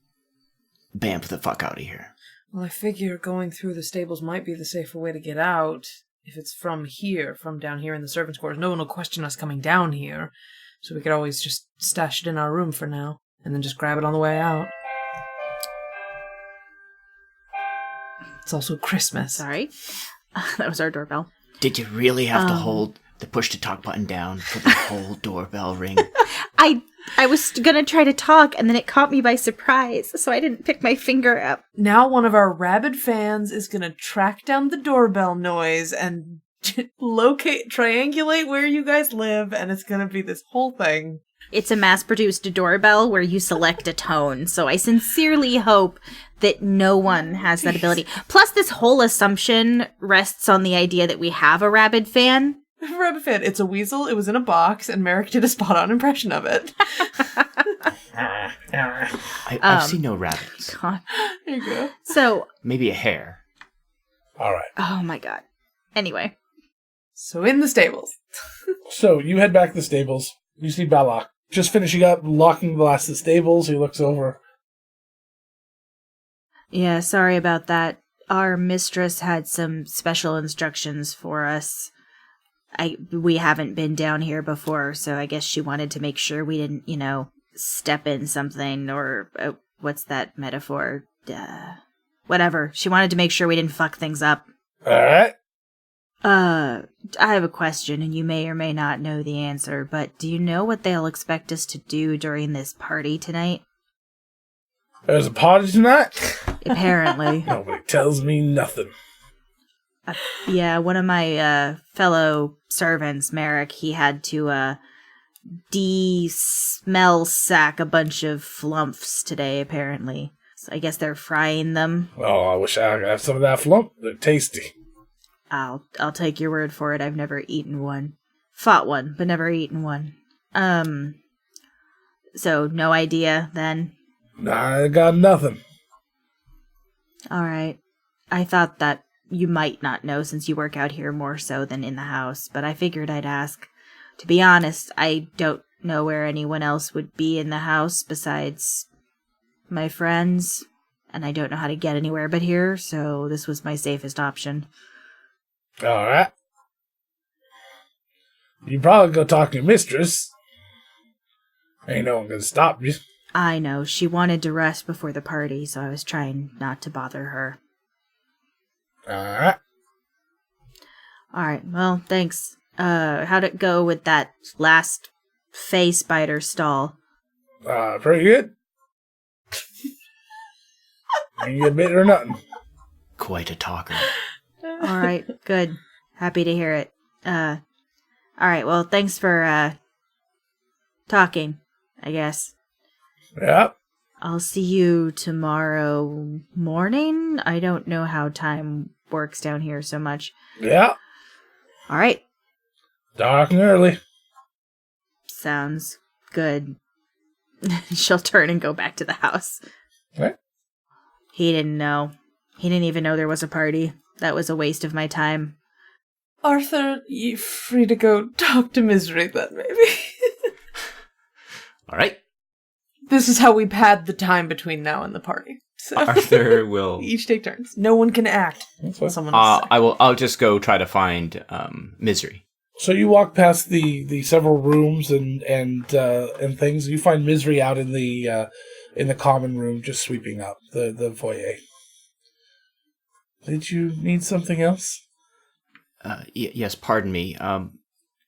bamf the fuck out of here. Well, I figure going through the stables might be the safer way to get out. If it's from down here in the servants' quarters, no one will question us coming down here. So we could always just stash it in our room for now, and then just grab it on the way out. It's also Christmas. Sorry. That was our doorbell. Did you really have to hold the push-to-talk button down for the whole doorbell ring? I was going to try to talk, and then it caught me by surprise, so I didn't pick my finger up. Now one of our rabid fans is going to track down the doorbell noise and triangulate where you guys live, and it's going to be this whole thing. It's a mass-produced doorbell where you select a tone, so I sincerely hope that no one has that ability. Plus, this whole assumption rests on the idea that we have a rabid fan. Rabid fan, it's a weasel, it was in a box, and Merrick did a spot-on impression of it. I've seen no rabbits. God. There you go. So, Maybe a hare. All right. oh my god. Anyway. So in the stables. So you head back to the stables. You see Balak just finishing up, locking the last of the stables. He looks over. Yeah, sorry about that. Our mistress had some special instructions for us. We haven't been down here before, so I guess she wanted to make sure we didn't, step in something, or what's that metaphor? Whatever. She wanted to make sure we didn't fuck things up. All right. I have a question, and you may or may not know the answer, but do you know what they'll expect us to do during this party tonight? There's a party tonight? Apparently. Nobody tells me nothing. Yeah, one of my fellow servants, Merrick, he had to de-smell sack a bunch of flumps today, apparently. So I guess they're frying them. Oh, I wish I could have some of that flump. They're tasty. I'll take your word for it. I've never eaten one. Fought one, but never eaten one. So no idea then? I got nothing. All right. I thought that you might not know since you work out here more so than in the house, but I figured I'd ask. To be honest, I don't know where anyone else would be in the house besides my friends, and I don't know how to get anywhere but here, so this was my safest option. All right. You probably go talk to your mistress. Ain't no one gonna stop you. I know, she wanted to rest before the party, so I was trying not to bother her. Alright. Alright, well, thanks. How'd it go with that last Fey spider stall? Pretty good. Ain't get bit or nothing. Quite a talker. Alright, good. Happy to hear it. Alright, well, thanks for, talking, I guess. Yep. I'll see you tomorrow morning. I don't know how time works down here so much. Yep. Alright. Dark and early. Sounds good. She'll turn and go back to the house. What? He didn't know. He didn't even know there was a party. That was a waste of my time. Arthur, you're free to go talk to Misery then, maybe. All right. This is how we pad the time between now and the party. So Arthur will. we each take turns. No one can act. That's fine. Someone else say. I'll just go try to find Misery. So you walk past the several rooms and things. You find Misery out in the common room, just sweeping up the foyer. Did you need something else? Yes, pardon me. I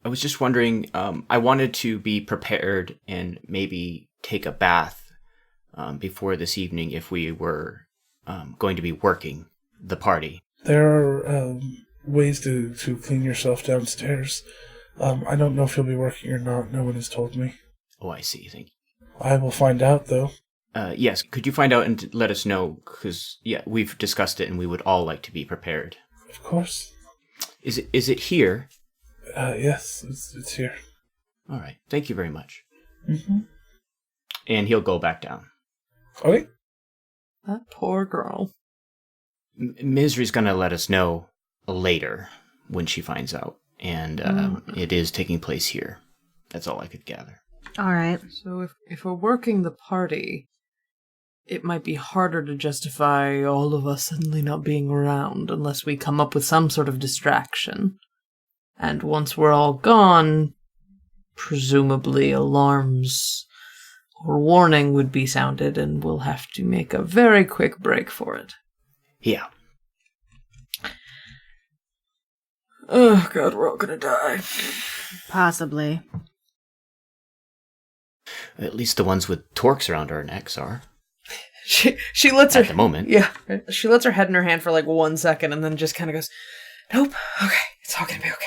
was just wondering, I wanted to be prepared and maybe take a bath before this evening if we were going to be working the party. There are ways to clean yourself downstairs. I don't know if you'll be working or not. No one has told me. Oh, I see. Thank you. I will find out, though. Yes, could you find out and let us know? Because, yeah, we've discussed it and we would all like to be prepared. Of course. Is it here? Yes, it's here. All right. Thank you very much. Mm-hmm. And he'll go back down. Okay. That poor girl. Misery's going to let us know later when she finds out. And it is taking place here. That's all I could gather. Alright. So if we're working the party, it might be harder to justify all of us suddenly not being around unless we come up with some sort of distraction. And once we're all gone, presumably alarms or warning would be sounded, and we'll have to make a very quick break for it. Yeah. Oh, God, we're all gonna die. Possibly. At least the ones with torques around our necks are. She lets her... At the moment. Yeah. She lets her head in her hand for like 1 second and then just kind of goes, nope, okay, it's all gonna be okay.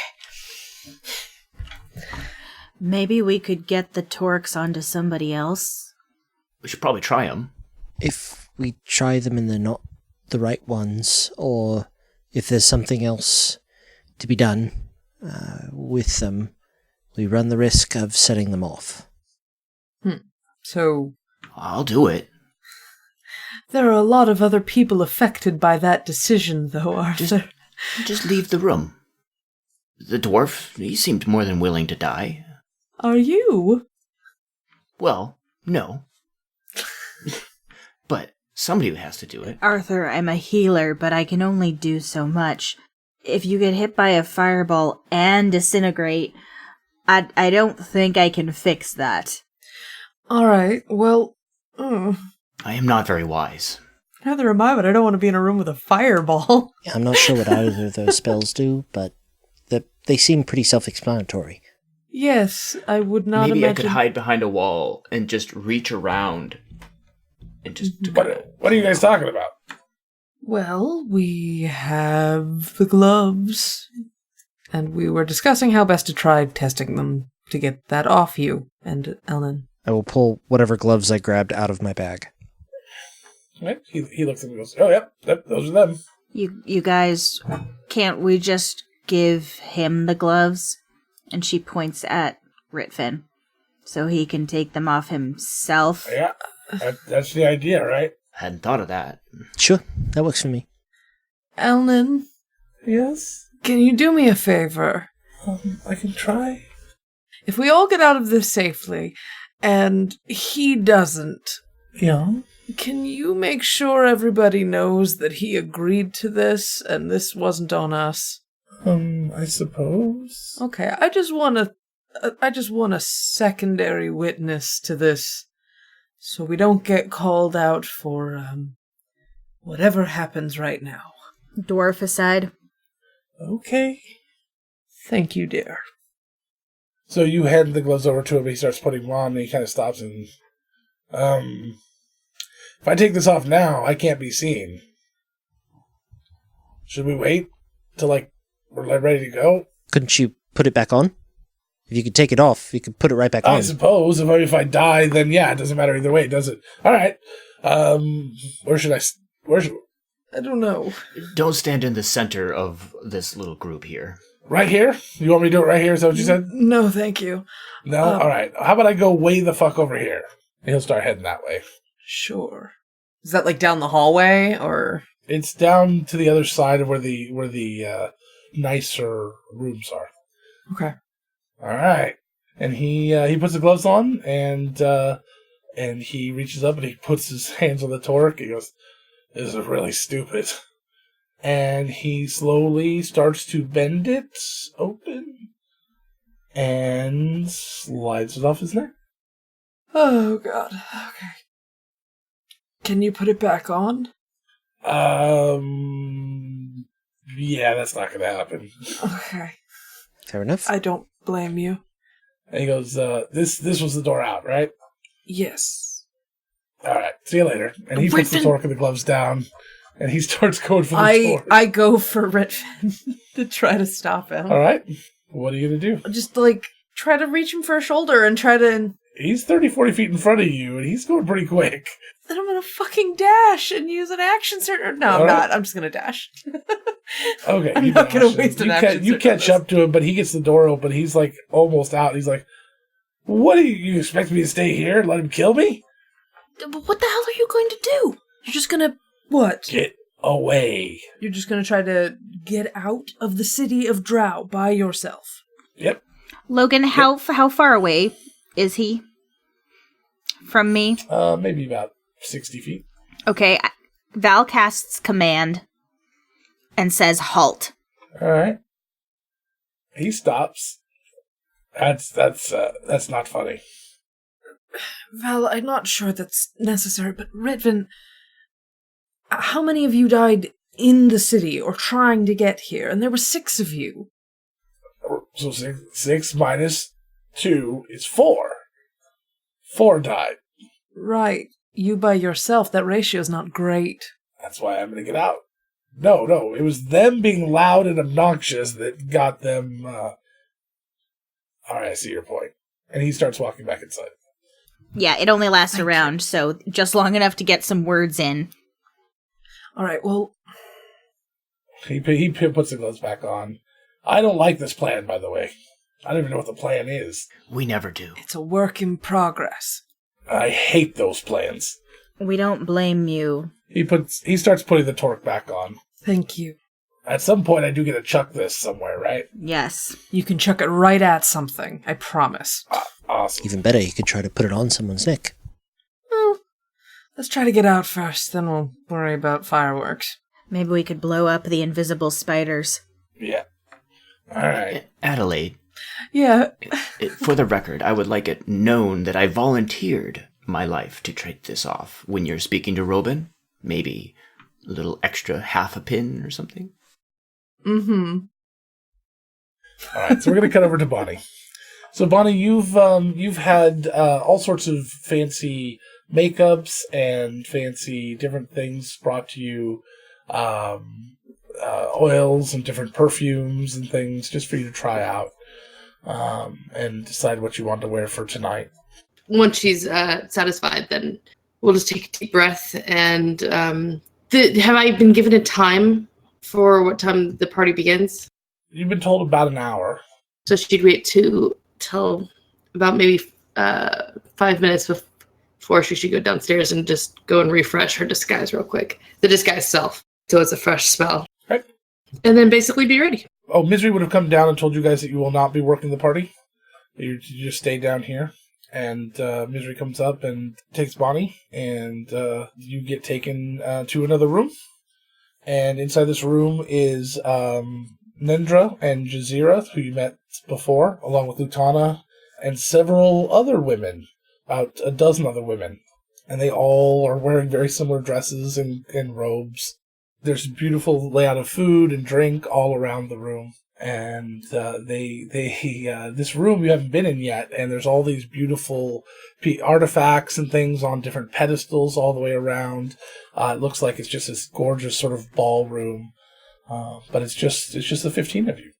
Maybe we could get the torques onto somebody else. We should probably try them. If we try them and they're not the right ones, or if there's something else to be done with them, we run the risk of setting them off. So... I'll do it. There are a lot of other people affected by that decision, though, Arthur. Just leave the room. The dwarf, he seemed more than willing to die. Are you? Well, no. But somebody has to do it. Arthur, I'm a healer, but I can only do so much. If you get hit by a fireball and disintegrate, I don't think I can fix that. Alright, well... I am not very wise. Neither am I, but I don't want to be in a room with a fireball. Yeah, I'm not sure what either of those spells do, but they seem pretty self-explanatory. Yes, I would not Maybe imagine... I could hide behind a wall and just reach around and just... What are you guys talking about? Well, we have the gloves, and we were discussing how best to try testing them to get that off you and Ellen. I will pull whatever gloves I grabbed out of my bag. Right? He looks at me and goes, oh, yep, those are them. You guys Can't we just give him the gloves? And she points at Ritfin, so he can take them off himself. Yeah, that's the idea, right? Hadn't thought of that. Sure, that works for me. Elnan, Yes. can you do me a favor? I can try. If we all get out of this safely, and he doesn't, Yeah. can you make sure everybody knows that he agreed to this and this wasn't on us? I suppose. Okay, I just want a secondary witness to this, so we don't get called out for whatever happens right now. Dwarf aside. Okay. Thank you, dear. So you hand the gloves over to him, he starts putting them on, and he kind of stops and, if I take this off now, I can't be seen. Should we wait till, we're ready to go? Couldn't you put it back on? If you could take it off, you could put it right back on. I suppose. If I die, then yeah, it doesn't matter either way, does it? All right. Where should I don't know. Don't stand in the center of this little group here. right here? You want me to do it right here? Is that what you said? No, thank you. No? All right. How about I go way the fuck over here? And he'll start heading that way. Sure. Is that down the hallway or? It's down to the other side of where the nicer rooms are. Okay. All right. And he puts the gloves on and he reaches up and he puts his hands on the torque. He goes, "This is really stupid." And he slowly starts to bend it open and slides it off his neck. Oh, God. Okay. Can you put it back on? Yeah, that's not going to happen. Okay. Fair enough. I don't blame you. And he goes, this was the door out, right? Yes. All right, see you later. And he puts the torque and the gloves down, and he starts going for the torque. I go for Ritfin to try to stop him. All right, what are you going to do? Just, try to reach him for a shoulder and try to... He's 30, 40 feet in front of you, and he's going pretty quick. Then I'm going to fucking dash and use an action surge. No, I'm not. I'm just going to dash. Okay. I'm not going to waste an action surge. You catch up to him, but he gets the door open. He's, almost out. He's like, "What do you expect me to stay here and let him kill me?" What the hell are you going to do? You're just going to... What? Get away. You're just going to try to get out of the city of Drow by yourself. Yep. Logan, how far away is he from me? Maybe about 60 feet. Okay, Val casts command and says halt. All right. He stops. That's not funny. Val, I'm not sure that's necessary, but Ritfin, how many of you died in the city or trying to get here? And there were 6 of you. So 6 minus 2 is 4. 4 died. Right. You by yourself, that ratio's not great. That's why I'm going to get out. No, it was them being loud and obnoxious that got them... All right, I see your point. And he starts walking back inside. Yeah, it only lasts a round, so just long enough to get some words in. All right, well... He puts the gloves back on. I don't like this plan, by the way. I don't even know what the plan is. We never do. It's a work in progress. I hate those plans. We don't blame you. He starts putting the torque back on. Thank you. At some point, I do get to chuck this somewhere, right? Yes. You can chuck it right at something, I promise. Awesome. Even better, you could try to put it on someone's neck. Well, let's try to get out first, then we'll worry about fireworks. Maybe we could blow up the invisible spiders. Yeah. All right. Adelaide. Yeah. For the record, I would like it known that I volunteered my life to trade this off. When you're speaking to Robin, maybe a little extra half a pin or something. Mm-hmm. All right, so we're going to cut over to Bonnie. So Bonnie, you've had all sorts of fancy makeups and fancy different things brought to you, oils and different perfumes and things just for you to try out and decide what you want to wear for tonight. Once she's satisfied, then we'll just take a deep breath. And have I been given a time For what time the party begins? You've been told about an hour. So she'd wait till about maybe 5 minutes before she should go downstairs and just go and refresh her disguise real quick. The disguise self. So it's a fresh spell. Right. And then basically be ready. Oh, Misery would have come down and told you guys that you will not be working the party. You just stay down here. And Misery comes up and takes Bonnie, and you get taken to another room. And inside this room is Nendra and Jazira, who you met before, along with Lutana, and several other women, about a dozen other women. And they all are wearing very similar dresses and robes. There's a beautiful layout of food and drink all around the room. And this room you haven't been in yet, and there's all these beautiful artifacts and things on different pedestals all the way around. It looks like it's just this gorgeous sort of ballroom, but it's just the 15 of you,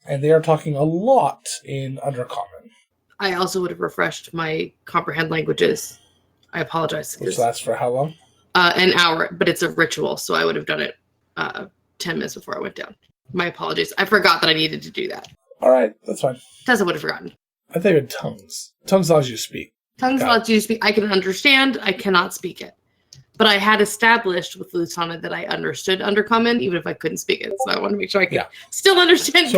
and they are talking a lot in Undercommon. I also would have refreshed my comprehend languages. I apologize. Which lasts for how long? An hour, but it's a ritual, so I would have done it 10 minutes before I went down. My apologies. I forgot that I needed to do that. All right, that's fine. Tessa would have forgotten. I think you had tongues. Tongues allows you to speak. Tongues allows you to speak. I can understand. I cannot speak it. But I had established with Lutana that I understood Undercommon, even if I couldn't speak it. So I want to make sure I can still understand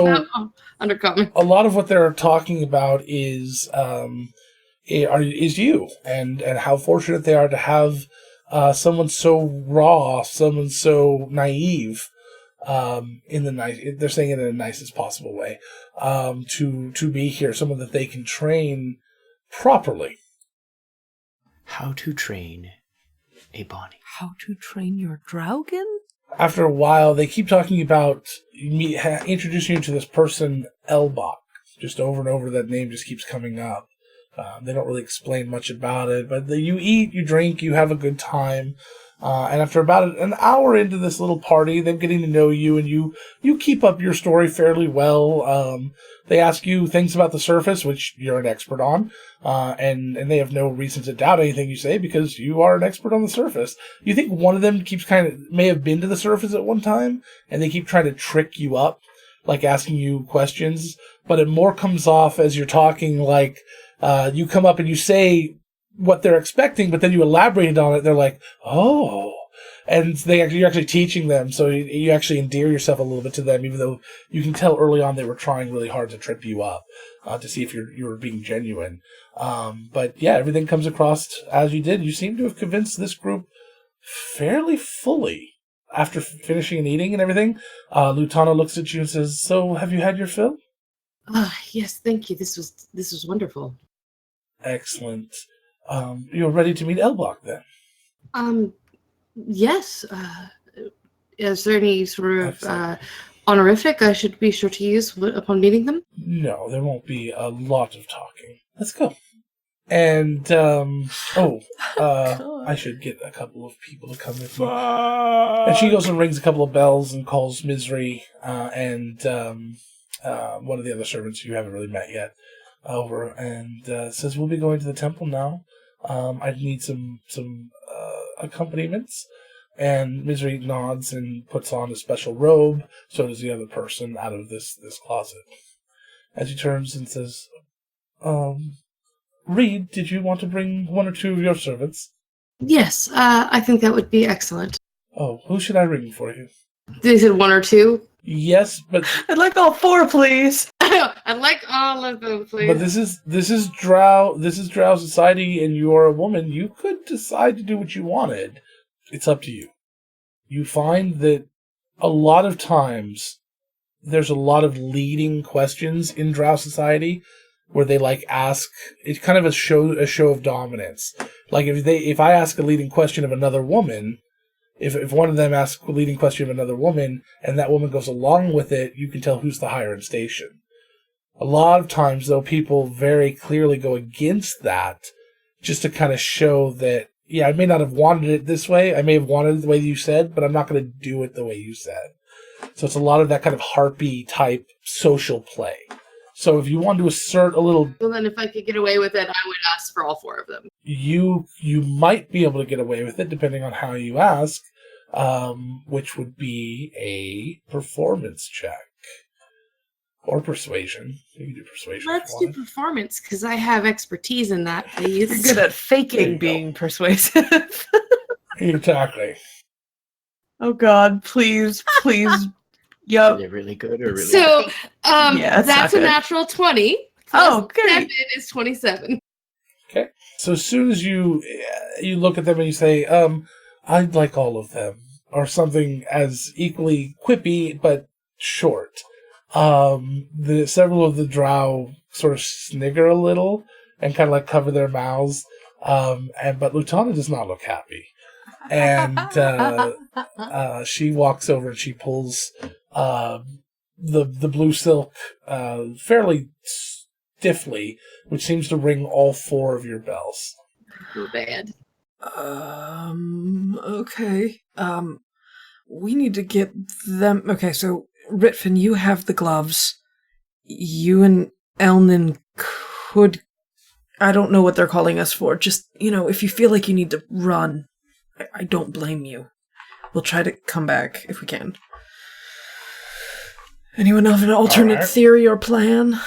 Undercommon. A lot of what they're talking about is you and how fortunate they are to have someone so raw, someone so naive. They're saying it in the nicest possible way, to be here, someone that they can train properly. How to train a Bonnie. How to train your Draugen? After a while, they keep talking about introducing you to this person, Elbach. Just over and over, that name just keeps coming up. They don't really explain much about it, but you eat, you drink, you have a good time. And after about an hour into this little party, they're getting to know you, and you keep up your story fairly well. They ask you things about the surface, which you're an expert on, and they have no reason to doubt anything you say because you are an expert on the surface. You think one of them may have been to the surface at one time, and they keep trying to trick you up, like asking you questions, but it more comes off as you're talking like you come up and you say what they're expecting, but then you elaborated on it. They're like, oh, and you're actually teaching them, so you actually endear yourself a little bit to them, even though you can tell early on they were trying really hard to trip you up, to see if you were being genuine. But yeah, everything comes across as you did. You seem to have convinced this group fairly fully. After finishing and eating and everything, Lutana looks at you and says, "So, have you had your fill?" Yes, thank you. This was wonderful. Excellent. You're ready to meet Elbach then? Yes. Is there any sort of honorific I should be sure to use upon meeting them? No, there won't be a lot of talking. Let's go. And, I should get a couple of people to come with me. And she goes and rings a couple of bells and calls Misery, and one of the other servants you haven't really met yet over, and says, "We'll be going to the temple now. I need some accompaniments." And Misery nods and puts on a special robe. So does the other person out of this closet. As he turns and says, "Reed, did you want to bring one or two of your servants?" Yes, I think that would be excellent. Oh, who should I ring for you? They said one or two? Yes, but I'd like all four, please. I'd like all of them, please. But this is Drow society, and you are a woman. You could decide to do what you wanted. It's up to you. You find that a lot of times there's a lot of leading questions in Drow society where they ask. It's kind of a show of dominance. Like if I ask a leading question of another woman, if one of them asks a leading question of another woman and that woman goes along with it, you can tell who's the higher in station. A lot of times, though, people very clearly go against that just to kind of show that, yeah, I may not have wanted it this way. I may have wanted it the way you said, but I'm not going to do it the way you said. So it's a lot of that kind of harpy type social play. So if you want to assert a little... Well, then if I could get away with it, I would ask for all four of them. You might be able to get away with it, depending on how you ask. which would be a performance check. Or persuasion. You can do persuasion. Let's do performance, because I have expertise in that, please. You're good at faking being persuasive. Exactly. Oh God, please. Yep. Are they really good or really So, Yeah, that's a natural 20. Oh, good. 7 is 27. Okay. So as soon as you look at them and you say, I'd like all of them, or something as equally quippy but short. Several of the drow sort of snigger a little and kind of like cover their mouths. But Lutana does not look happy. And she walks over and she pulls the blue silk fairly stiffly, which seems to ring all 4 of your bells. Too bad. Okay. We need to get them. Okay, so Ritfin, you have the gloves. You and Elnin could. I don't know what they're calling us for. Just, if you feel like you need to run, I don't blame you. We'll try to come back if we can. Anyone have an alternate theory or plan?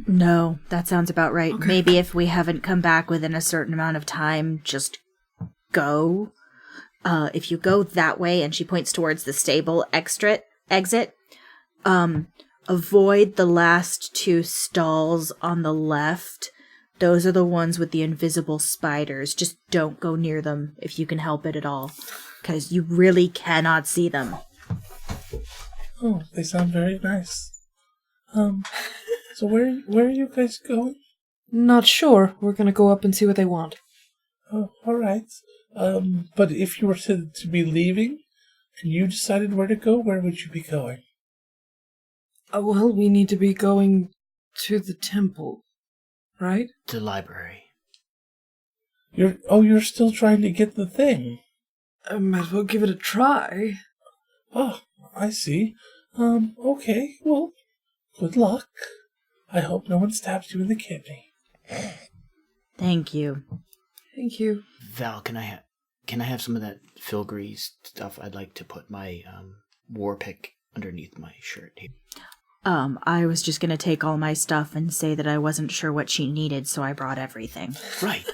No, that sounds about right. Okay. Maybe if we haven't come back within a certain amount of time, just go. If you go that way, and she points towards the stable exit, avoid the last 2 stalls on the left. Those are the ones with the invisible spiders. Just don't go near them if you can help it at all, because you really cannot see them. Oh, they sound very nice. So where are you guys going? Not sure. We're gonna go up and see what they want. Oh, all right. But if you were to be leaving, and you decided where to go, where would you be going? Well, we need to be going to the temple, right? The library. You're still trying to get the thing. I might as well give it a try. Oh, I see. Okay, well, good luck. I hope no one stabs you in the kidney. Thank you. Thank you. Val, can I have some of that filigree stuff? I'd like to put my war pick underneath my shirt here. I was just gonna take all my stuff and say that I wasn't sure what she needed, so I brought everything. Right.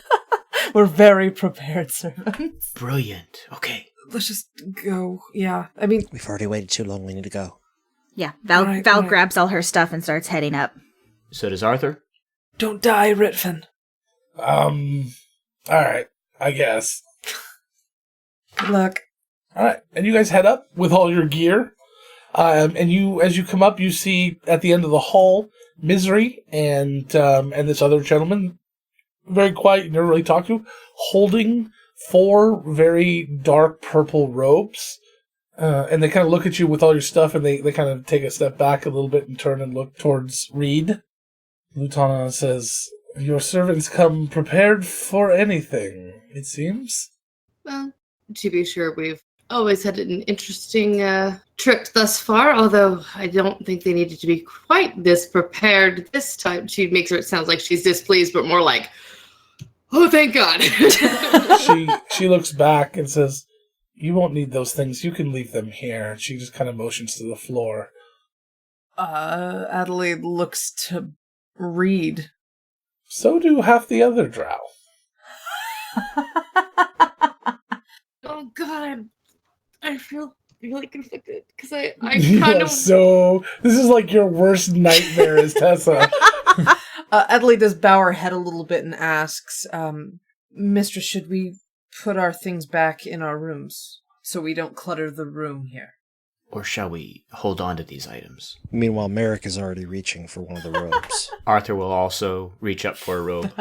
We're very prepared servants. Brilliant. Okay. Let's just go. Yeah, I mean... We've already waited too long. We need to go. Yeah, Val All right. grabs all her stuff and starts heading up. So does Arthur? Don't die, Ritfin. Alright, I guess. Good luck. Alright, and you guys head up with all your gear. And as you come up, you see at the end of the hall, Misery and this other gentleman, very quiet, you never really talk to, holding 4 very dark purple robes. And they kind of look at you with all your stuff, and they kind of take a step back a little bit and turn and look towards Reed. Lutana says, "Your servants come prepared for anything, it seems." Well, to be sure, we've always had an interesting trip thus far, although I don't think they needed to be quite this prepared this time. She makes it sound like she's displeased, but more like, oh, thank God. She looks back and says, "You won't need those things. You can leave them here." And she just kind of motions to the floor. Adelaide looks to Reed. So do half the other drow. Oh God, I feel really conflicted because I Yeah, kind of. so this is like your worst nightmare as Tessa. Adelaide does bow her head a little bit and asks, Mistress, should we put our things back in our rooms so we don't clutter the room here? Or shall we hold on to these items? Meanwhile, Merrick is already reaching for one of the robes. Arthur will also reach up for a robe.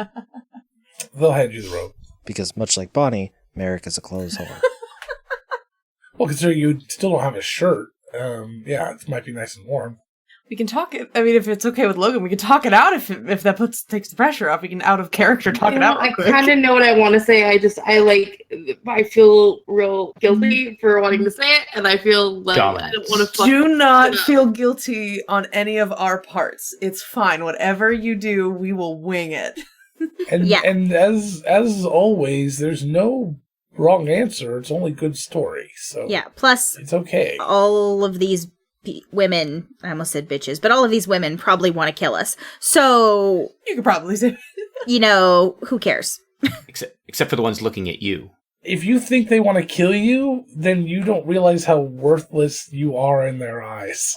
They'll hand you the robe. Because much like Bonnie, Merrick is a clothes horse. Well, considering you still don't have a shirt, yeah, it might be nice and warm. We can talk it. I mean, if it's okay with Logan, we can talk it out. If that takes the pressure off, we can out of character talk it out. I kind of know what I want to say. I feel real guilty for wanting to say it, and I feel like I don't want to. Do not feel guilty on any of our parts. It's fine. Whatever you do, we will wing it. And Yeah. and as always, there's no wrong answer. It's only good story. So Yeah, plus it's okay. all of these women, I almost said bitches, but all of these women probably want to kill us. So You could probably say. who cares? Except for the ones looking at you. If you think they want to kill you, then you don't realize how worthless you are in their eyes.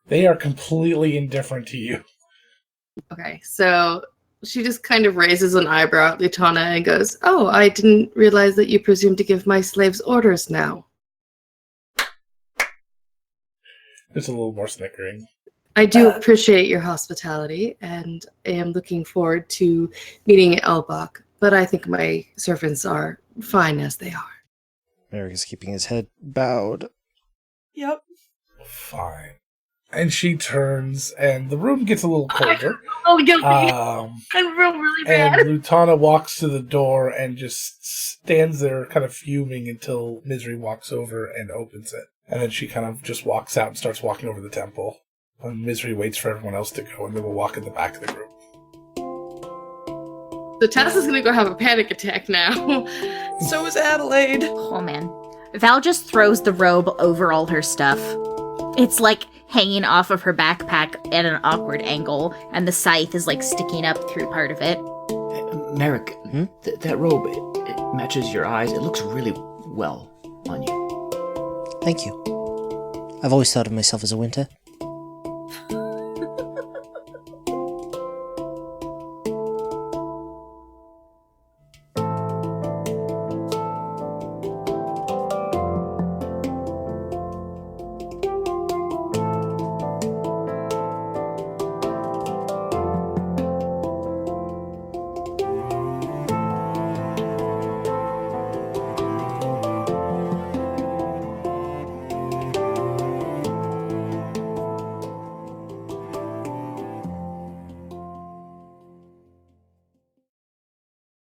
They are completely indifferent to you. Okay, so she just kind of raises an eyebrow at Lutana and goes, "Oh, I didn't realize that you presume to give my slaves orders now." There's a little more snickering. I do appreciate your hospitality, and am looking forward to meeting Elbach, but I think my servants are fine as they are. Merrick is keeping his head bowed. Yep. Fine. And she turns, and the room gets a little colder. Oh, guilty. I feel really bad. And Lutana walks to the door and just stands there kind of fuming until Misery walks over and opens it. And then she kind of just walks out and starts walking over the temple. And Misery waits for everyone else to go, and then we'll walk in the back of the group. So Tess is going to go have a panic attack now. So is Adelaide. Oh, man. Val just throws the robe over all her stuff. It's like hanging off of her backpack at an awkward angle, and the scythe is like sticking up through part of it. Merrick, that robe, it matches your eyes. It looks really well on you. Thank you. I've always thought of myself as a winter.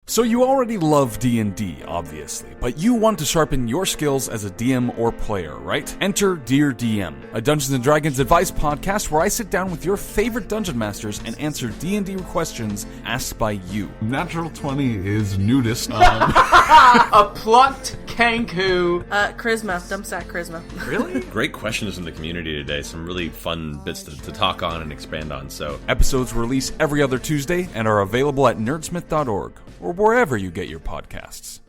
So you already love D&D, obviously, but you want to sharpen your skills as a DM or player, right? Enter Dear DM, a Dungeons & Dragons advice podcast where I sit down with your favorite dungeon masters and answer D&D questions asked by you. Natural 20 is nudist. A plucked Kanku. Charisma. Dumpsack charisma. Really? Great questions from the community today. Some really fun bits to talk on and expand on. So Episodes release every other Tuesday and are available at nerdsmith.org or wherever you get your podcasts.